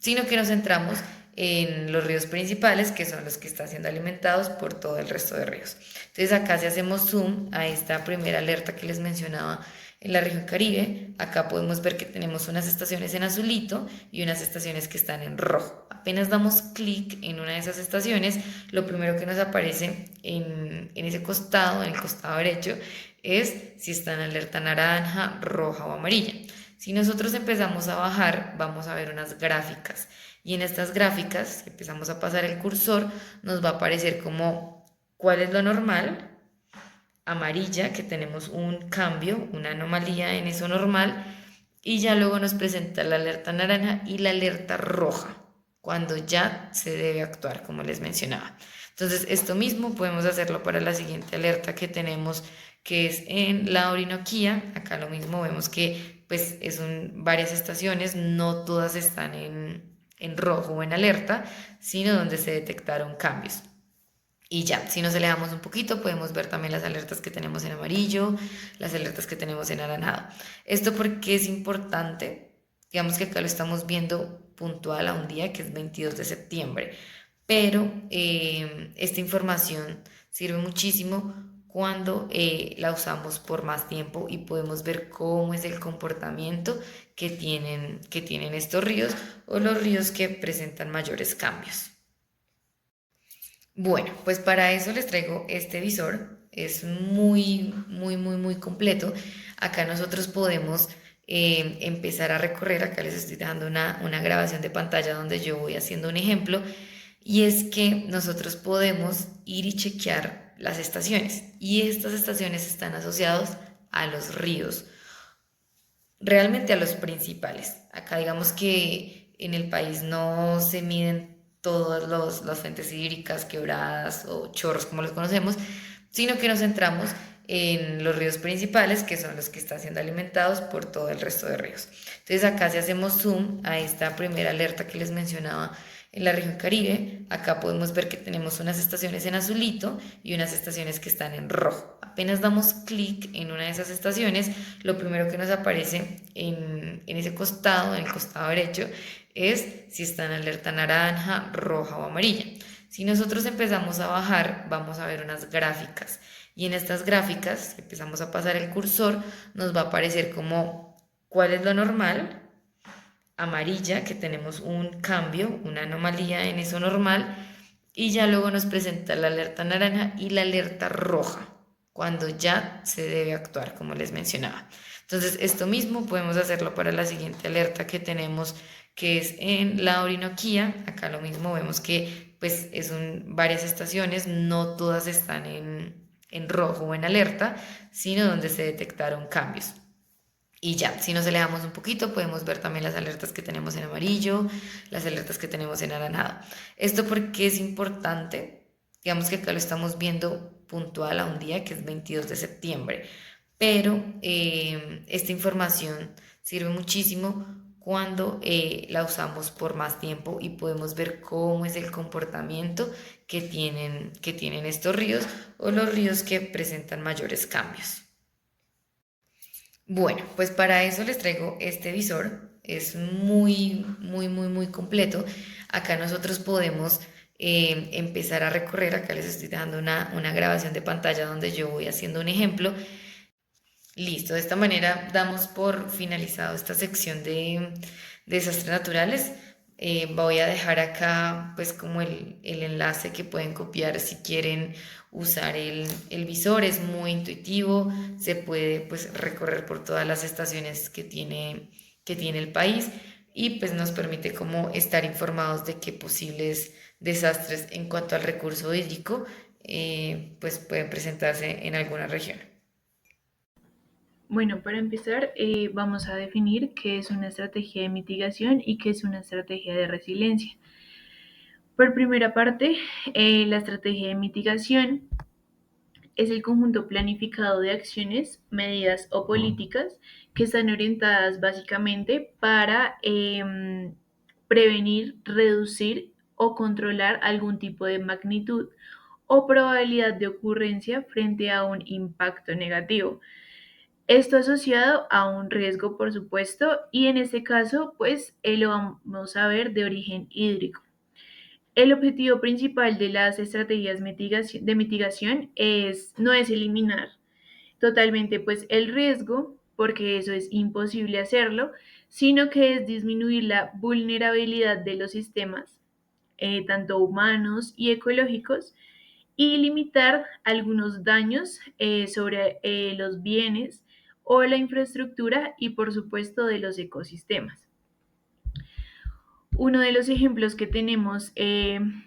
sino que nos centramos en los ríos principales, que son los que están siendo alimentados por todo el resto de ríos. Entonces acá si hacemos zoom a esta primera alerta que les mencionaba en la región Caribe, acá podemos ver que tenemos unas estaciones en azulito y unas estaciones que están en rojo. Apenas damos clic en una de esas estaciones, lo primero que nos aparece en ese costado, en el costado derecho, es si está en alerta naranja, roja o amarilla. Si nosotros empezamos a bajar, vamos a ver unas gráficas. Y en estas gráficas, si empezamos a pasar el cursor, nos va a aparecer como cuál es lo normal, amarilla, que tenemos un cambio, una anomalía en eso normal, y ya luego nos presenta la alerta naranja y la alerta roja, cuando ya se debe actuar, como les mencionaba. Entonces, esto mismo podemos hacerlo para la siguiente alerta que tenemos, que es en la Orinoquía. Acá lo mismo, vemos que pues varias estaciones, no todas están en rojo o en alerta, sino donde se detectaron cambios. Y ya, si nos alejamos un poquito, podemos ver también las alertas que tenemos en amarillo, las alertas que tenemos en anaranjado. Esto porque es importante, digamos que acá lo estamos viendo puntual a un día que es 22 de septiembre, pero esta información sirve muchísimo cuando la usamos por más tiempo y podemos ver cómo es el comportamiento que tienen estos ríos o los ríos que presentan mayores cambios. Bueno, pues para eso les traigo este visor. Es muy completo. Acá nosotros podemos empezar a recorrer. Acá les estoy dejando una grabación de pantalla donde yo voy haciendo un ejemplo. Y es que nosotros podemos ir y chequear las estaciones. Y estas estaciones están asociadas a los ríos, realmente a los principales. Acá digamos que en el país no se miden todas las fuentes hídricas, quebradas o chorros como los conocemos, sino que nos centramos en los ríos principales, que son los que están siendo alimentados por todo el resto de ríos. Entonces acá si hacemos zoom a esta primera alerta que les mencionaba en la región Caribe, acá podemos ver que tenemos unas estaciones en azulito y unas estaciones que están en rojo. Apenas damos clic en una de esas estaciones, lo primero que nos aparece en ese costado, en el costado derecho, es si está en alerta naranja, roja o amarilla. Si nosotros empezamos a bajar, vamos a ver unas gráficas. Y en estas gráficas, si empezamos a pasar el cursor, nos va a aparecer como cuál es lo normal, amarilla, que tenemos un cambio, una anomalía en eso normal, y ya luego nos presenta la alerta naranja y la alerta roja, cuando ya se debe actuar, como les mencionaba. Entonces, esto mismo podemos hacerlo para la siguiente alerta que tenemos, que es en la Orinoquía. Acá lo mismo, vemos que pues varias estaciones, no todas están en rojo o en alerta, sino donde se detectaron cambios. Y ya, si nos alejamos un poquito, podemos ver también las alertas que tenemos en amarillo, las alertas que tenemos en anaranjado. ¿Esto porque es importante? Digamos que acá lo estamos viendo puntual a un día que es 22 de septiembre, pero esta información sirve muchísimo cuando la usamos por más tiempo y podemos ver cómo es el comportamiento que tienen estos ríos o los ríos que presentan mayores cambios. Bueno, pues para eso les traigo este visor. Es muy completo. Acá nosotros podemos empezar a recorrer. Acá les estoy dejando una grabación de pantalla donde yo voy haciendo un ejemplo. Listo, de esta manera damos por finalizado esta sección de desastres naturales. Voy a dejar acá pues como el enlace que pueden copiar si quieren usar el visor. Es muy intuitivo, se puede pues recorrer por todas las estaciones que tiene el país y pues nos permite como estar informados de qué posibles desastres en cuanto al recurso hídrico pues pueden presentarse en alguna región. Bueno, para empezar, vamos a definir qué es una estrategia de mitigación y qué es una estrategia de resiliencia. Por primera parte, la estrategia de mitigación es el conjunto planificado de acciones, medidas o políticas que están orientadas básicamente para prevenir, reducir o controlar algún tipo de magnitud o probabilidad de ocurrencia frente a un impacto negativo. Esto asociado a un riesgo, por supuesto, y en este caso, pues lo vamos a ver de origen hídrico. El objetivo principal de las estrategias de mitigación no es eliminar totalmente pues, el riesgo, porque eso es imposible hacerlo, sino que es disminuir la vulnerabilidad de los sistemas, tanto humanos y ecológicos, y limitar algunos daños sobre los bienes o la infraestructura y por supuesto de los ecosistemas. Uno de los ejemplos que tenemos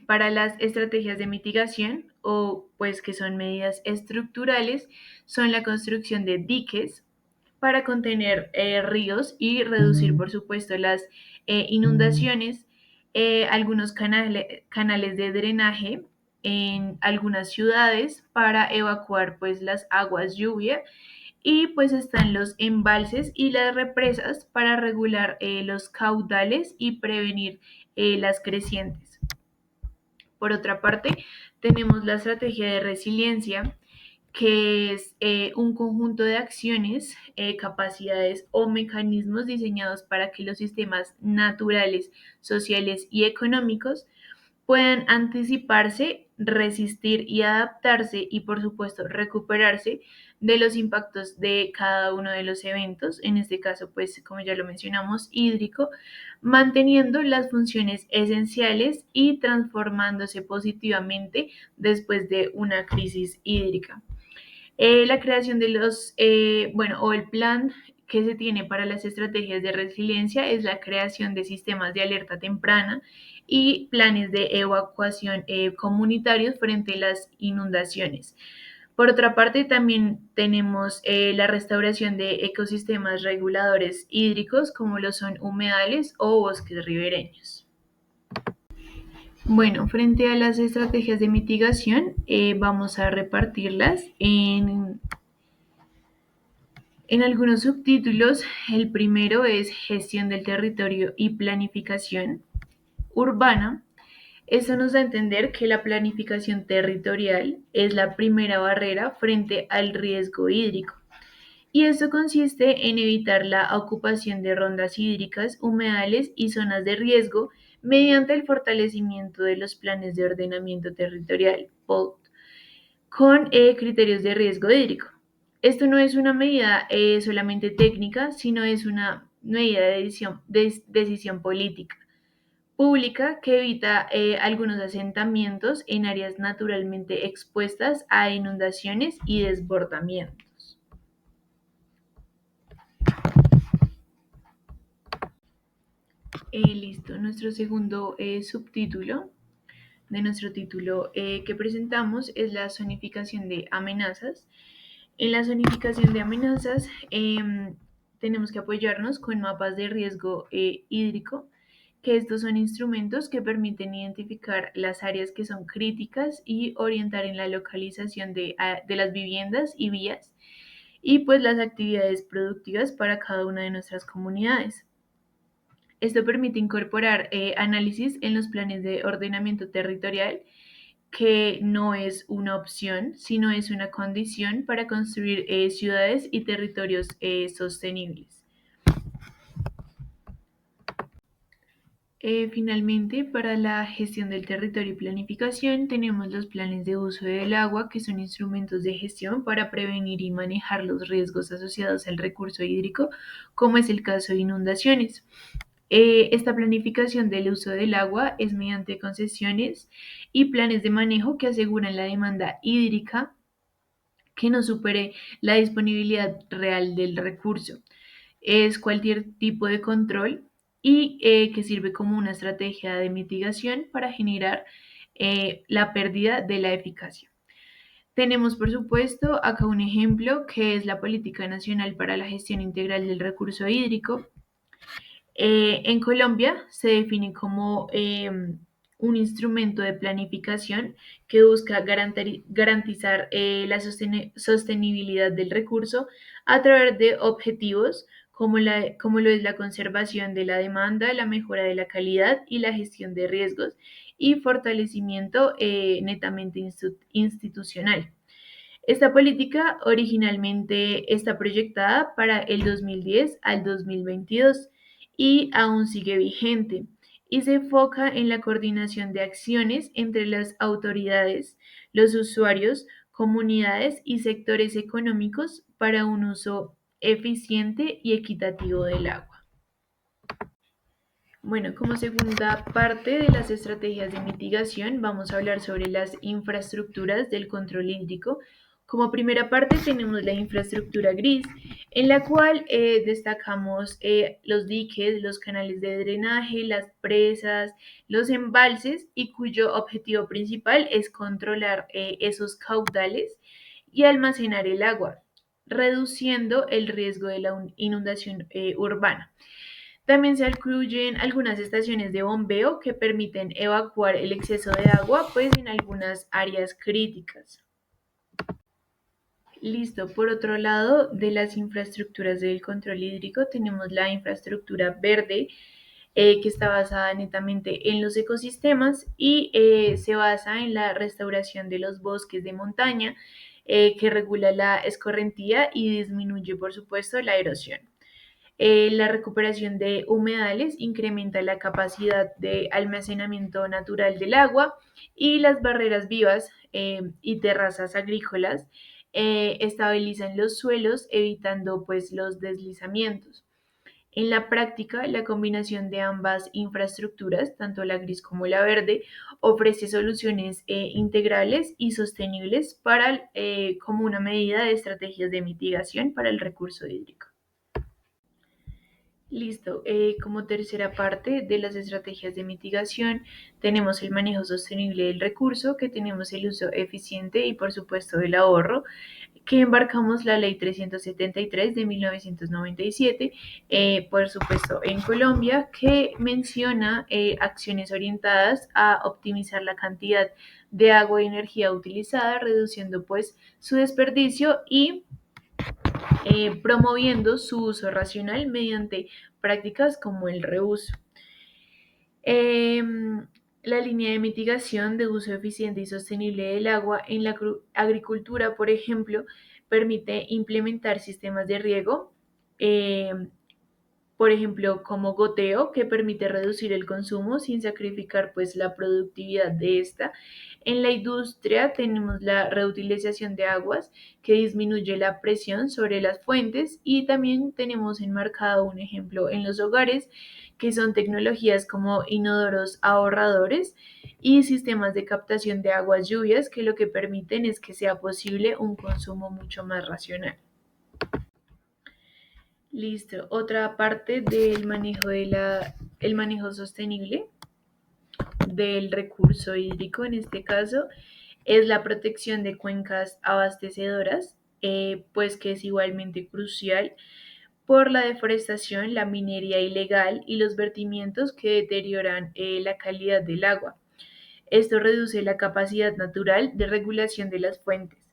para las estrategias de mitigación o pues que son medidas estructurales son la construcción de diques para contener ríos y reducir por supuesto las inundaciones, algunos canales de drenaje en algunas ciudades para evacuar pues las aguas lluvia y pues están los embalses y las represas para regular los caudales y prevenir las crecientes. Por otra parte, tenemos la estrategia de resiliencia, que es un conjunto de acciones, capacidades o mecanismos diseñados para que los sistemas naturales, sociales y económicos puedan anticiparse, resistir y adaptarse y por supuesto recuperarse de los impactos de cada uno de los eventos, en este caso pues como ya lo mencionamos, hídrico, manteniendo las funciones esenciales y transformándose positivamente después de una crisis hídrica. La creación de o el plan que se tiene para las estrategias de resiliencia es la creación de sistemas de alerta temprana y planes de evacuación comunitarios frente a las inundaciones. Por otra parte, también tenemos la restauración de ecosistemas reguladores hídricos como lo son humedales o bosques ribereños. Bueno, frente a las estrategias de mitigación, vamos a repartirlas en algunos subtítulos. El primero es gestión del territorio y planificación urbana. Esto nos da a entender que la planificación territorial es la primera barrera frente al riesgo hídrico. Y esto consiste en evitar la ocupación de rondas hídricas, humedales y zonas de riesgo mediante el fortalecimiento de los planes de ordenamiento territorial, POT, con criterios de riesgo hídrico. Esto no es una medida solamente técnica, sino es una medida de decisión política pública que evita algunos asentamientos en áreas naturalmente expuestas a inundaciones y desbordamientos. Listo, nuestro segundo subtítulo de nuestro título que presentamos es la zonificación de amenazas. En la zonificación de amenazas tenemos que apoyarnos con mapas de riesgo hídrico, que estos son instrumentos que permiten identificar las áreas que son críticas y orientar en la localización de las viviendas y vías y pues las actividades productivas para cada una de nuestras comunidades. Esto permite incorporar análisis en los planes de ordenamiento territorial, que no es una opción, sino es una condición para construir ciudades y territorios sostenibles. Finalmente, para la gestión del territorio y planificación, tenemos los planes de uso del agua, que son instrumentos de gestión para prevenir y manejar los riesgos asociados al recurso hídrico, como es el caso de inundaciones. Esta planificación del uso del agua es mediante concesiones y planes de manejo que aseguran la demanda hídrica que no supere la disponibilidad real del recurso. Es cualquier tipo de control y que sirve como una estrategia de mitigación para generar la pérdida de la eficacia. Tenemos, por supuesto, acá un ejemplo que es la Política Nacional para la Gestión Integral del Recurso Hídrico. En Colombia se define como un instrumento de planificación que busca garantizar la sostenibilidad del recurso a través de objetivos como lo es la conservación de la demanda, la mejora de la calidad y la gestión de riesgos y fortalecimiento netamente institucional. Esta política originalmente está proyectada para el 2010 al 2022 y aún sigue vigente y se enfoca en la coordinación de acciones entre las autoridades, los usuarios, comunidades y sectores económicos para un uso eficiente y equitativo del agua. Bueno, como segunda parte de las estrategias de mitigación, vamos a hablar sobre las infraestructuras del control hídrico. Como primera parte tenemos la infraestructura gris, en la cual destacamos los diques, los canales de drenaje, las presas, los embalses y cuyo objetivo principal es controlar esos caudales y almacenar el agua, reduciendo el riesgo de la inundación urbana. También se incluyen algunas estaciones de bombeo que permiten evacuar el exceso de agua pues en algunas áreas críticas. Listo, por otro lado, de las infraestructuras del control hídrico tenemos la infraestructura verde, que está basada netamente en los ecosistemas y se basa en la restauración de los bosques de montaña, que regula la escorrentía y disminuye, por supuesto, la erosión. La recuperación de humedales incrementa la capacidad de almacenamiento natural del agua y las barreras vivas y terrazas agrícolas estabilizan los suelos evitando pues los deslizamientos. En la práctica, la combinación de ambas infraestructuras, tanto la gris como la verde, ofrece soluciones integrales y sostenibles para, como una medida de estrategias de mitigación para el recurso hídrico. Listo. Como tercera parte de las estrategias de mitigación, tenemos el manejo sostenible del recurso, que tenemos el uso eficiente y por supuesto el ahorro, que embarcamos la Ley 373 de 1997, por supuesto en Colombia, que menciona acciones orientadas a optimizar la cantidad de agua y energía utilizada, reduciendo pues su desperdicio y promoviendo su uso racional mediante prácticas como el reuso. La línea de mitigación de uso eficiente y sostenible del agua en la agricultura, por ejemplo, permite implementar sistemas de riego, eh, por ejemplo, como goteo, que permite reducir el consumo sin sacrificar pues la productividad de esta. En la industria tenemos la reutilización de aguas, que disminuye la presión sobre las fuentes, y también tenemos enmarcado un ejemplo en los hogares, que son tecnologías como inodoros ahorradores y sistemas de captación de aguas lluvias, que lo que permiten es que sea posible un consumo mucho más racional. Listo. Otra parte del manejo el manejo sostenible del recurso hídrico, en este caso, es la protección de cuencas abastecedoras, pues que es igualmente crucial por la deforestación, la minería ilegal y los vertimientos que deterioran la calidad del agua. Esto reduce la capacidad natural de regulación de las fuentes.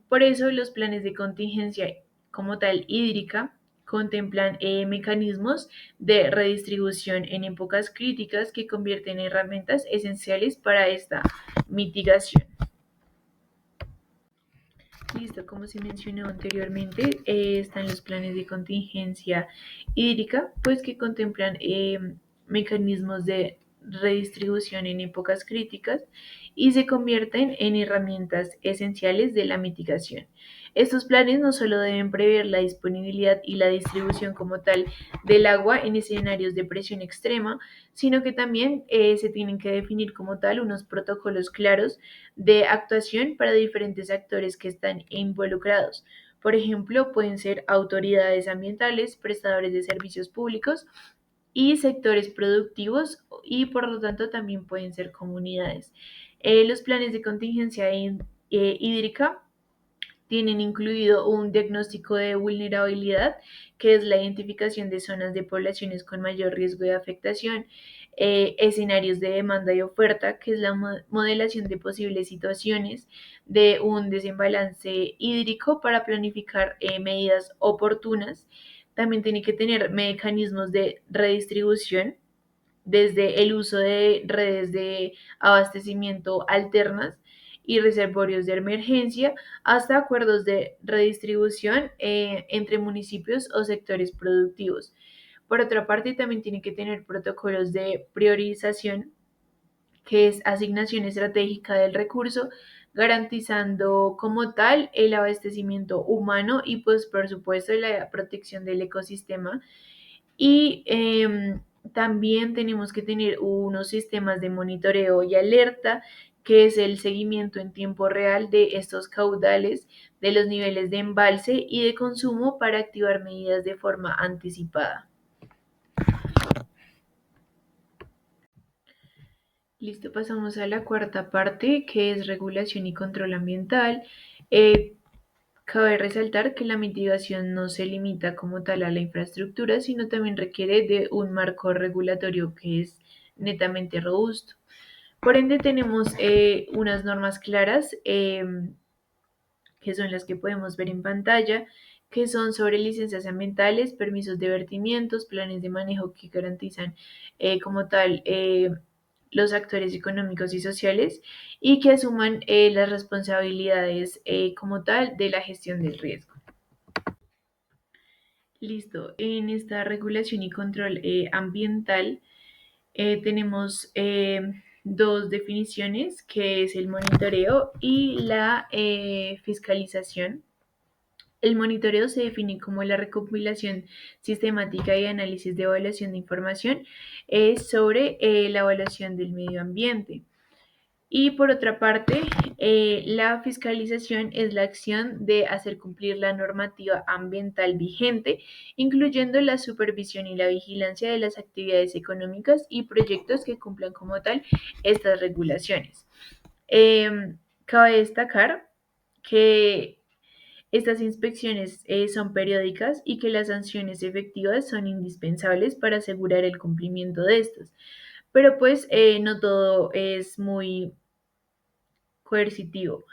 Por eso los planes de contingencia como tal hídrica contemplan mecanismos de redistribución en épocas críticas que convierten en herramientas esenciales para esta mitigación. Listo, como se mencionó anteriormente, están los planes de contingencia hídrica, pues que contemplan mecanismos de redistribución en épocas críticas y se convierten en herramientas esenciales de la mitigación. Estos planes no solo deben prever la disponibilidad y la distribución como tal del agua en escenarios de presión extrema, sino que también se tienen que definir como tal unos protocolos claros de actuación para diferentes actores que están involucrados. Por ejemplo, pueden ser autoridades ambientales, prestadores de servicios públicos y sectores productivos, y por lo tanto también pueden ser comunidades. Los planes de contingencia hídrica tienen incluido un diagnóstico de vulnerabilidad, que es la identificación de zonas de poblaciones con mayor riesgo de afectación, escenarios de demanda y oferta, que es la modelación de posibles situaciones de un desembalance hídrico para planificar medidas oportunas. También tiene que tener mecanismos de redistribución, desde el uso de redes de abastecimiento alternas y reservorios de emergencia, hasta acuerdos de redistribución entre municipios o sectores productivos. Por otra parte, también tiene que tener protocolos de priorización, que es asignación estratégica del recurso, garantizando como tal el abastecimiento humano y pues por supuesto la protección del ecosistema. Y también tenemos que tener unos sistemas de monitoreo y alerta, que es el seguimiento en tiempo real de estos caudales, de los niveles de embalse y de consumo, para activar medidas de forma anticipada. Listo, pasamos a la cuarta parte, que es regulación y control ambiental. Eh, Cabe resaltar que la mitigación no se limita como tal a la infraestructura, sino también requiere de un marco regulatorio que es netamente robusto. Por ende, tenemos unas normas claras, que son las que podemos ver en pantalla, que son sobre licencias ambientales, permisos de vertimientos, planes de manejo que garantizan como tal los actores económicos y sociales y que asuman las responsabilidades como tal de la gestión del riesgo. Listo, en esta regulación y control ambiental tenemos dos definiciones, que es el monitoreo y la fiscalización. El monitoreo se define como la recopilación sistemática y análisis de evaluación de información sobre la evaluación del medio ambiente. Y por otra parte, la fiscalización es la acción de hacer cumplir la normativa ambiental vigente, incluyendo la supervisión y la vigilancia de las actividades económicas y proyectos que cumplan como tal estas regulaciones. Cabe destacar que estas inspecciones son periódicas y que las sanciones efectivas son indispensables para asegurar el cumplimiento de estos. Pero pues no todo es muy coercitivo.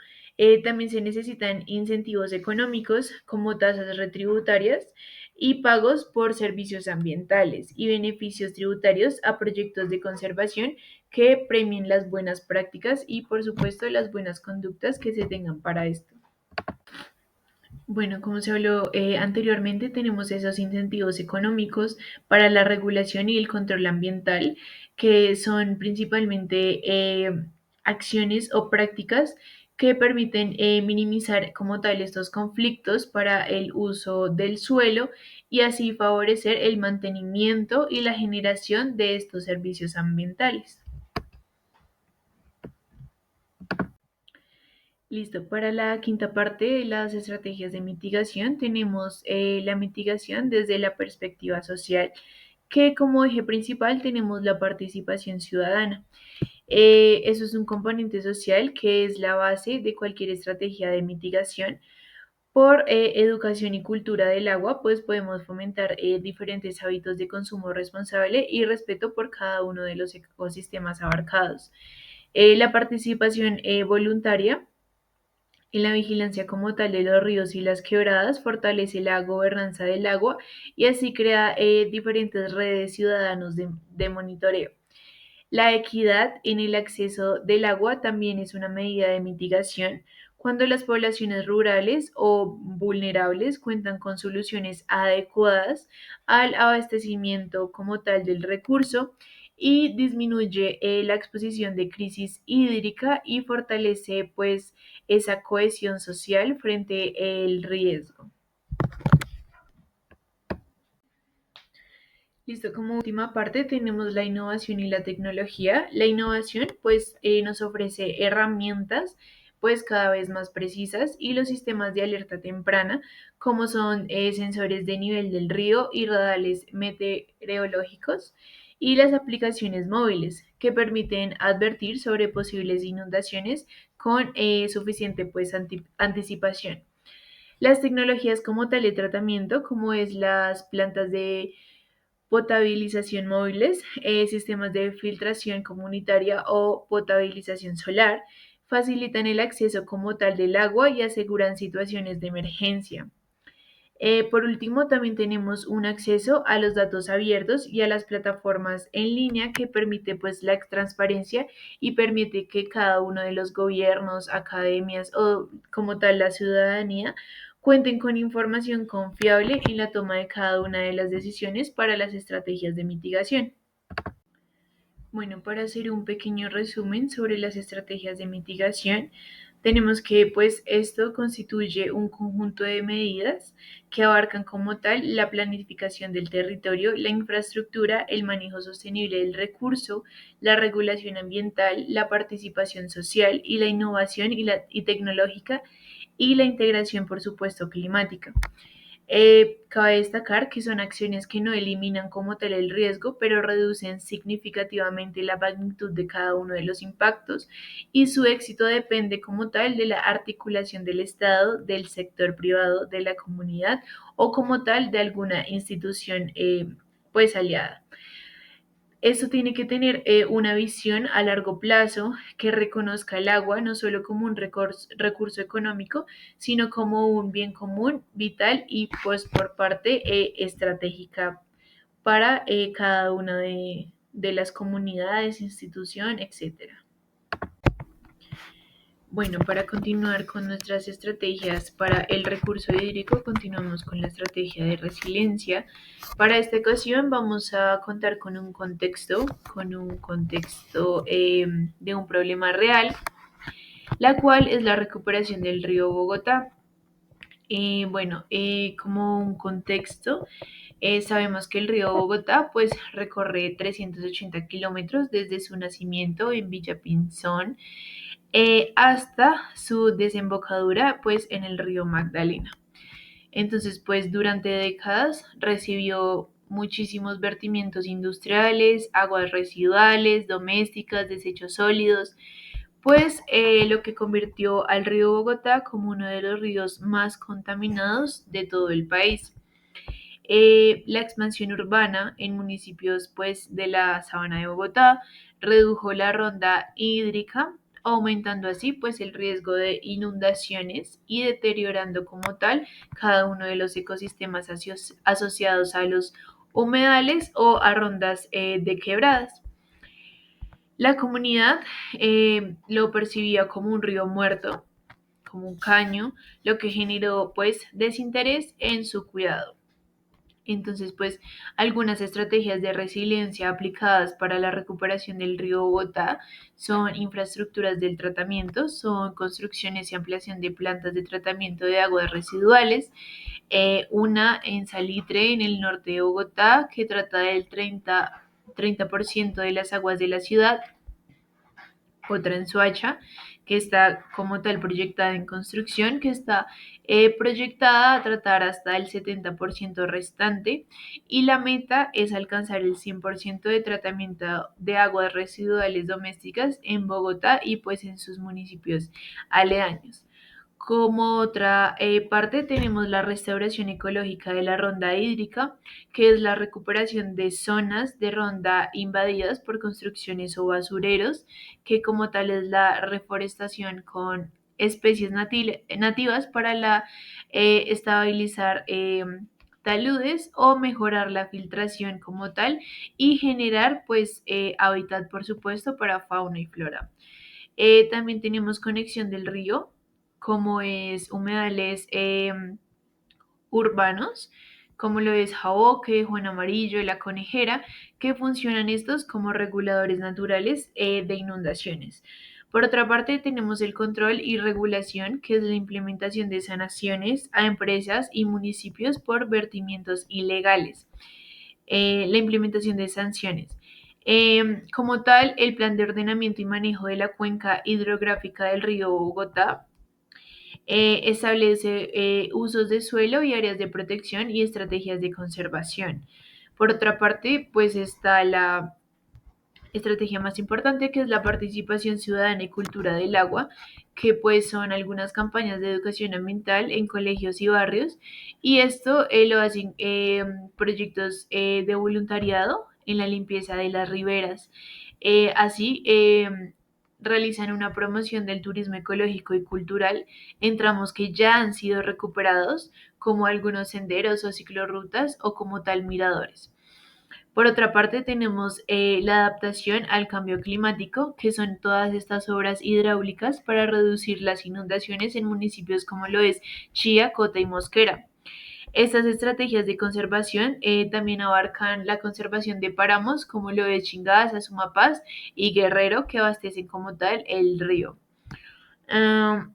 También se necesitan incentivos económicos como tasas retributarias y pagos por servicios ambientales y beneficios tributarios a proyectos de conservación que premien las buenas prácticas y por supuesto las buenas conductas que se tengan para esto. Bueno, como se habló anteriormente, tenemos esos incentivos económicos para la regulación y el control ambiental, que son principalmente acciones o prácticas que permiten minimizar como tal estos conflictos para el uso del suelo y así favorecer el mantenimiento y la generación de estos servicios ambientales. Listo, para la quinta parte de las estrategias de mitigación tenemos la mitigación desde la perspectiva social, que como eje principal tenemos la participación ciudadana. Eso es un componente social que es la base de cualquier estrategia de mitigación. Por educación y cultura del agua, pues podemos fomentar diferentes hábitos de consumo responsable y respeto por cada uno de los ecosistemas abarcados. La participación voluntaria en la vigilancia como tal de los ríos y las quebradas fortalece la gobernanza del agua y así crea diferentes redes ciudadanos de monitoreo. La equidad en el acceso del agua también es una medida de mitigación cuando las poblaciones rurales o vulnerables cuentan con soluciones adecuadas al abastecimiento como tal del recurso y disminuye la exposición de crisis hídrica y fortalece pues esa cohesión social frente al riesgo. Listo, como última parte tenemos la innovación y la tecnología. La innovación pues nos ofrece herramientas pues cada vez más precisas y los sistemas de alerta temprana como son sensores de nivel del río y radares meteorológicos y las aplicaciones móviles que permiten advertir sobre posibles inundaciones con suficiente pues anticipación. Las tecnologías como teletratamiento, como es las plantas de potabilización móviles, sistemas de filtración comunitaria o potabilización solar, facilitan el acceso como tal del agua y aseguran situaciones de emergencia. Por último, también tenemos un acceso a los datos abiertos y a las plataformas en línea que permite pues la transparencia y permite que cada uno de los gobiernos, academias o como tal la ciudadanía cuenten con información confiable en la toma de cada una de las decisiones para las estrategias de mitigación. Bueno, para hacer un pequeño resumen sobre las estrategias de mitigación, tenemos que pues esto constituye un conjunto de medidas que abarcan como tal la planificación del territorio, la infraestructura, el manejo sostenible del recurso, la regulación ambiental, la participación social y la innovación y tecnológica y la integración, por supuesto, climática. Cabe destacar que son acciones que no eliminan como tal el riesgo, pero reducen significativamente la magnitud de cada uno de los impactos y su éxito depende como tal de la articulación del Estado, del sector privado, de la comunidad o como tal de alguna institución pues aliada. Esto tiene que tener una visión a largo plazo que reconozca el agua no solo como un recurso económico, sino como un bien común, vital y pues por parte estratégica para cada uno de las comunidades, institución, etc. Bueno, para continuar con nuestras estrategias para el recurso hídrico, continuamos con la estrategia de resiliencia. Para esta ocasión vamos a contar con un contexto de un problema real, la cual es la recuperación del río Bogotá. Como un contexto, sabemos que el río Bogotá pues recorre 380 kilómetros desde su nacimiento en Villa Pinzón hasta su desembocadura pues en el río Magdalena. Entonces pues durante décadas recibió muchísimos vertimientos industriales, aguas residuales, domésticas, desechos sólidos, pues lo que convirtió al río Bogotá como uno de los ríos más contaminados de todo el país. La expansión urbana en municipios pues, de la sabana de Bogotá redujo la ronda hídrica, aumentando así pues, el riesgo de inundaciones y deteriorando como tal cada uno de los ecosistemas asociados a los humedales o a rondas de quebradas. La comunidad lo percibía como un río muerto, como un caño, lo que generó pues desinterés en su cuidado. Entonces, pues algunas estrategias de resiliencia aplicadas para la recuperación del río Bogotá son infraestructuras del tratamiento, son construcciones y ampliación de plantas de tratamiento de aguas residuales, una en Salitre, en el norte de Bogotá, que trata del 30% de las aguas de la ciudad, otra en Soacha, que está como tal proyectada en construcción, que está proyectada a tratar hasta el 70% restante, y la meta es alcanzar el 100% de tratamiento de aguas residuales domésticas en Bogotá y pues en sus municipios aledaños. Como otra parte tenemos la restauración ecológica de la ronda hídrica, que es la recuperación de zonas de ronda invadidas por construcciones o basureros, que como tal es la reforestación con especies nativas para estabilizar taludes o mejorar la filtración como tal y generar pues hábitat por supuesto para fauna y flora. También tenemos conexión del río, como es humedales urbanos, como lo es Jaboque, Juan Amarillo, La Conejera, que funcionan estos como reguladores naturales de inundaciones. Por otra parte, tenemos el control y regulación, que es la implementación de sanaciones a empresas y municipios por vertimientos ilegales. La implementación de sanciones. Como tal, el plan de ordenamiento y manejo de la cuenca hidrográfica del río Bogotá establece usos de suelo y áreas de protección y estrategias de conservación. Por otra parte, pues está la estrategia más importante, que es la participación ciudadana y cultura del agua, que pues son algunas campañas de educación ambiental en colegios y barrios, y esto lo hacen proyectos de voluntariado en la limpieza de las riberas. Así realizan una promoción del turismo ecológico y cultural en tramos que ya han sido recuperados, como algunos senderos o ciclorrutas o como tal miradores. Por otra parte, tenemos la adaptación al cambio climático, que son todas estas obras hidráulicas para reducir las inundaciones en municipios como lo es Chía, Cota y Mosquera. Estas estrategias de conservación también abarcan la conservación de páramos, como lo es Chingaza, Sumapaz y Guerrero, que abastecen como tal el río.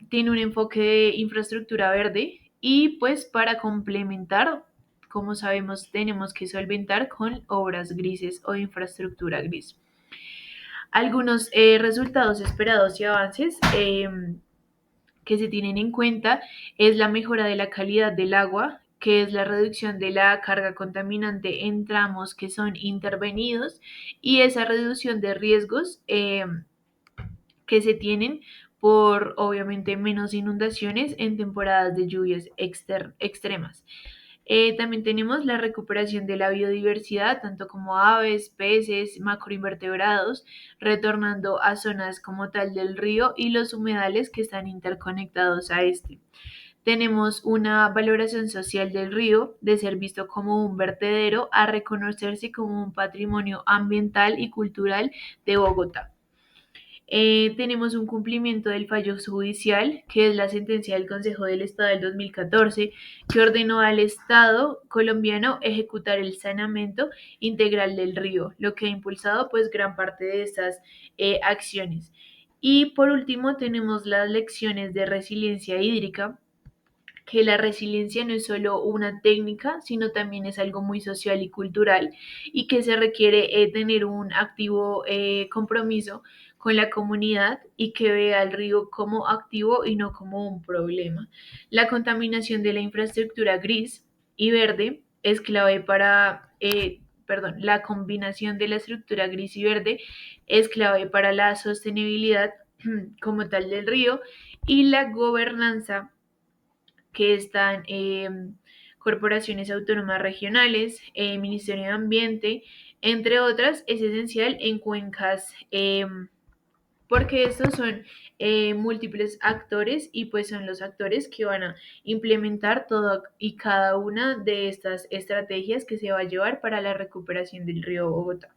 Tiene un enfoque de infraestructura verde y pues para complementar, como sabemos, tenemos que solventar con obras grises o infraestructura gris. Algunos resultados esperados y avances que se tienen en cuenta es la mejora de la calidad del agua, que es la reducción de la carga contaminante en tramos que son intervenidos y esa reducción de riesgos que se tienen por obviamente menos inundaciones en temporadas de lluvias extremas. También tenemos la recuperación de la biodiversidad, tanto como aves, peces, macroinvertebrados, retornando a zonas como tal del río y los humedales que están interconectados a este. Tenemos una valoración social del río, de ser visto como un vertedero a reconocerse como un patrimonio ambiental y cultural de Bogotá. Tenemos un cumplimiento del fallo judicial, que es la sentencia del Consejo del Estado del 2014, que ordenó al Estado colombiano ejecutar el saneamiento integral del río, lo que ha impulsado pues gran parte de estas acciones. Y por último tenemos las lecciones de resiliencia hídrica, que la resiliencia no es solo una técnica, sino también es algo muy social y cultural, y que se requiere tener un activo compromiso con la comunidad y que vea al río como activo y no como un problema. La contaminación de la infraestructura gris y verde es clave la combinación de la estructura gris y verde es clave para la sostenibilidad como tal del río, y la gobernanza, que están corporaciones autónomas regionales, Ministerio de Ambiente, entre otras, es esencial en cuencas, porque estos son múltiples actores, y pues son los actores que van a implementar todo y cada una de estas estrategias que se va a llevar para la recuperación del río Bogotá.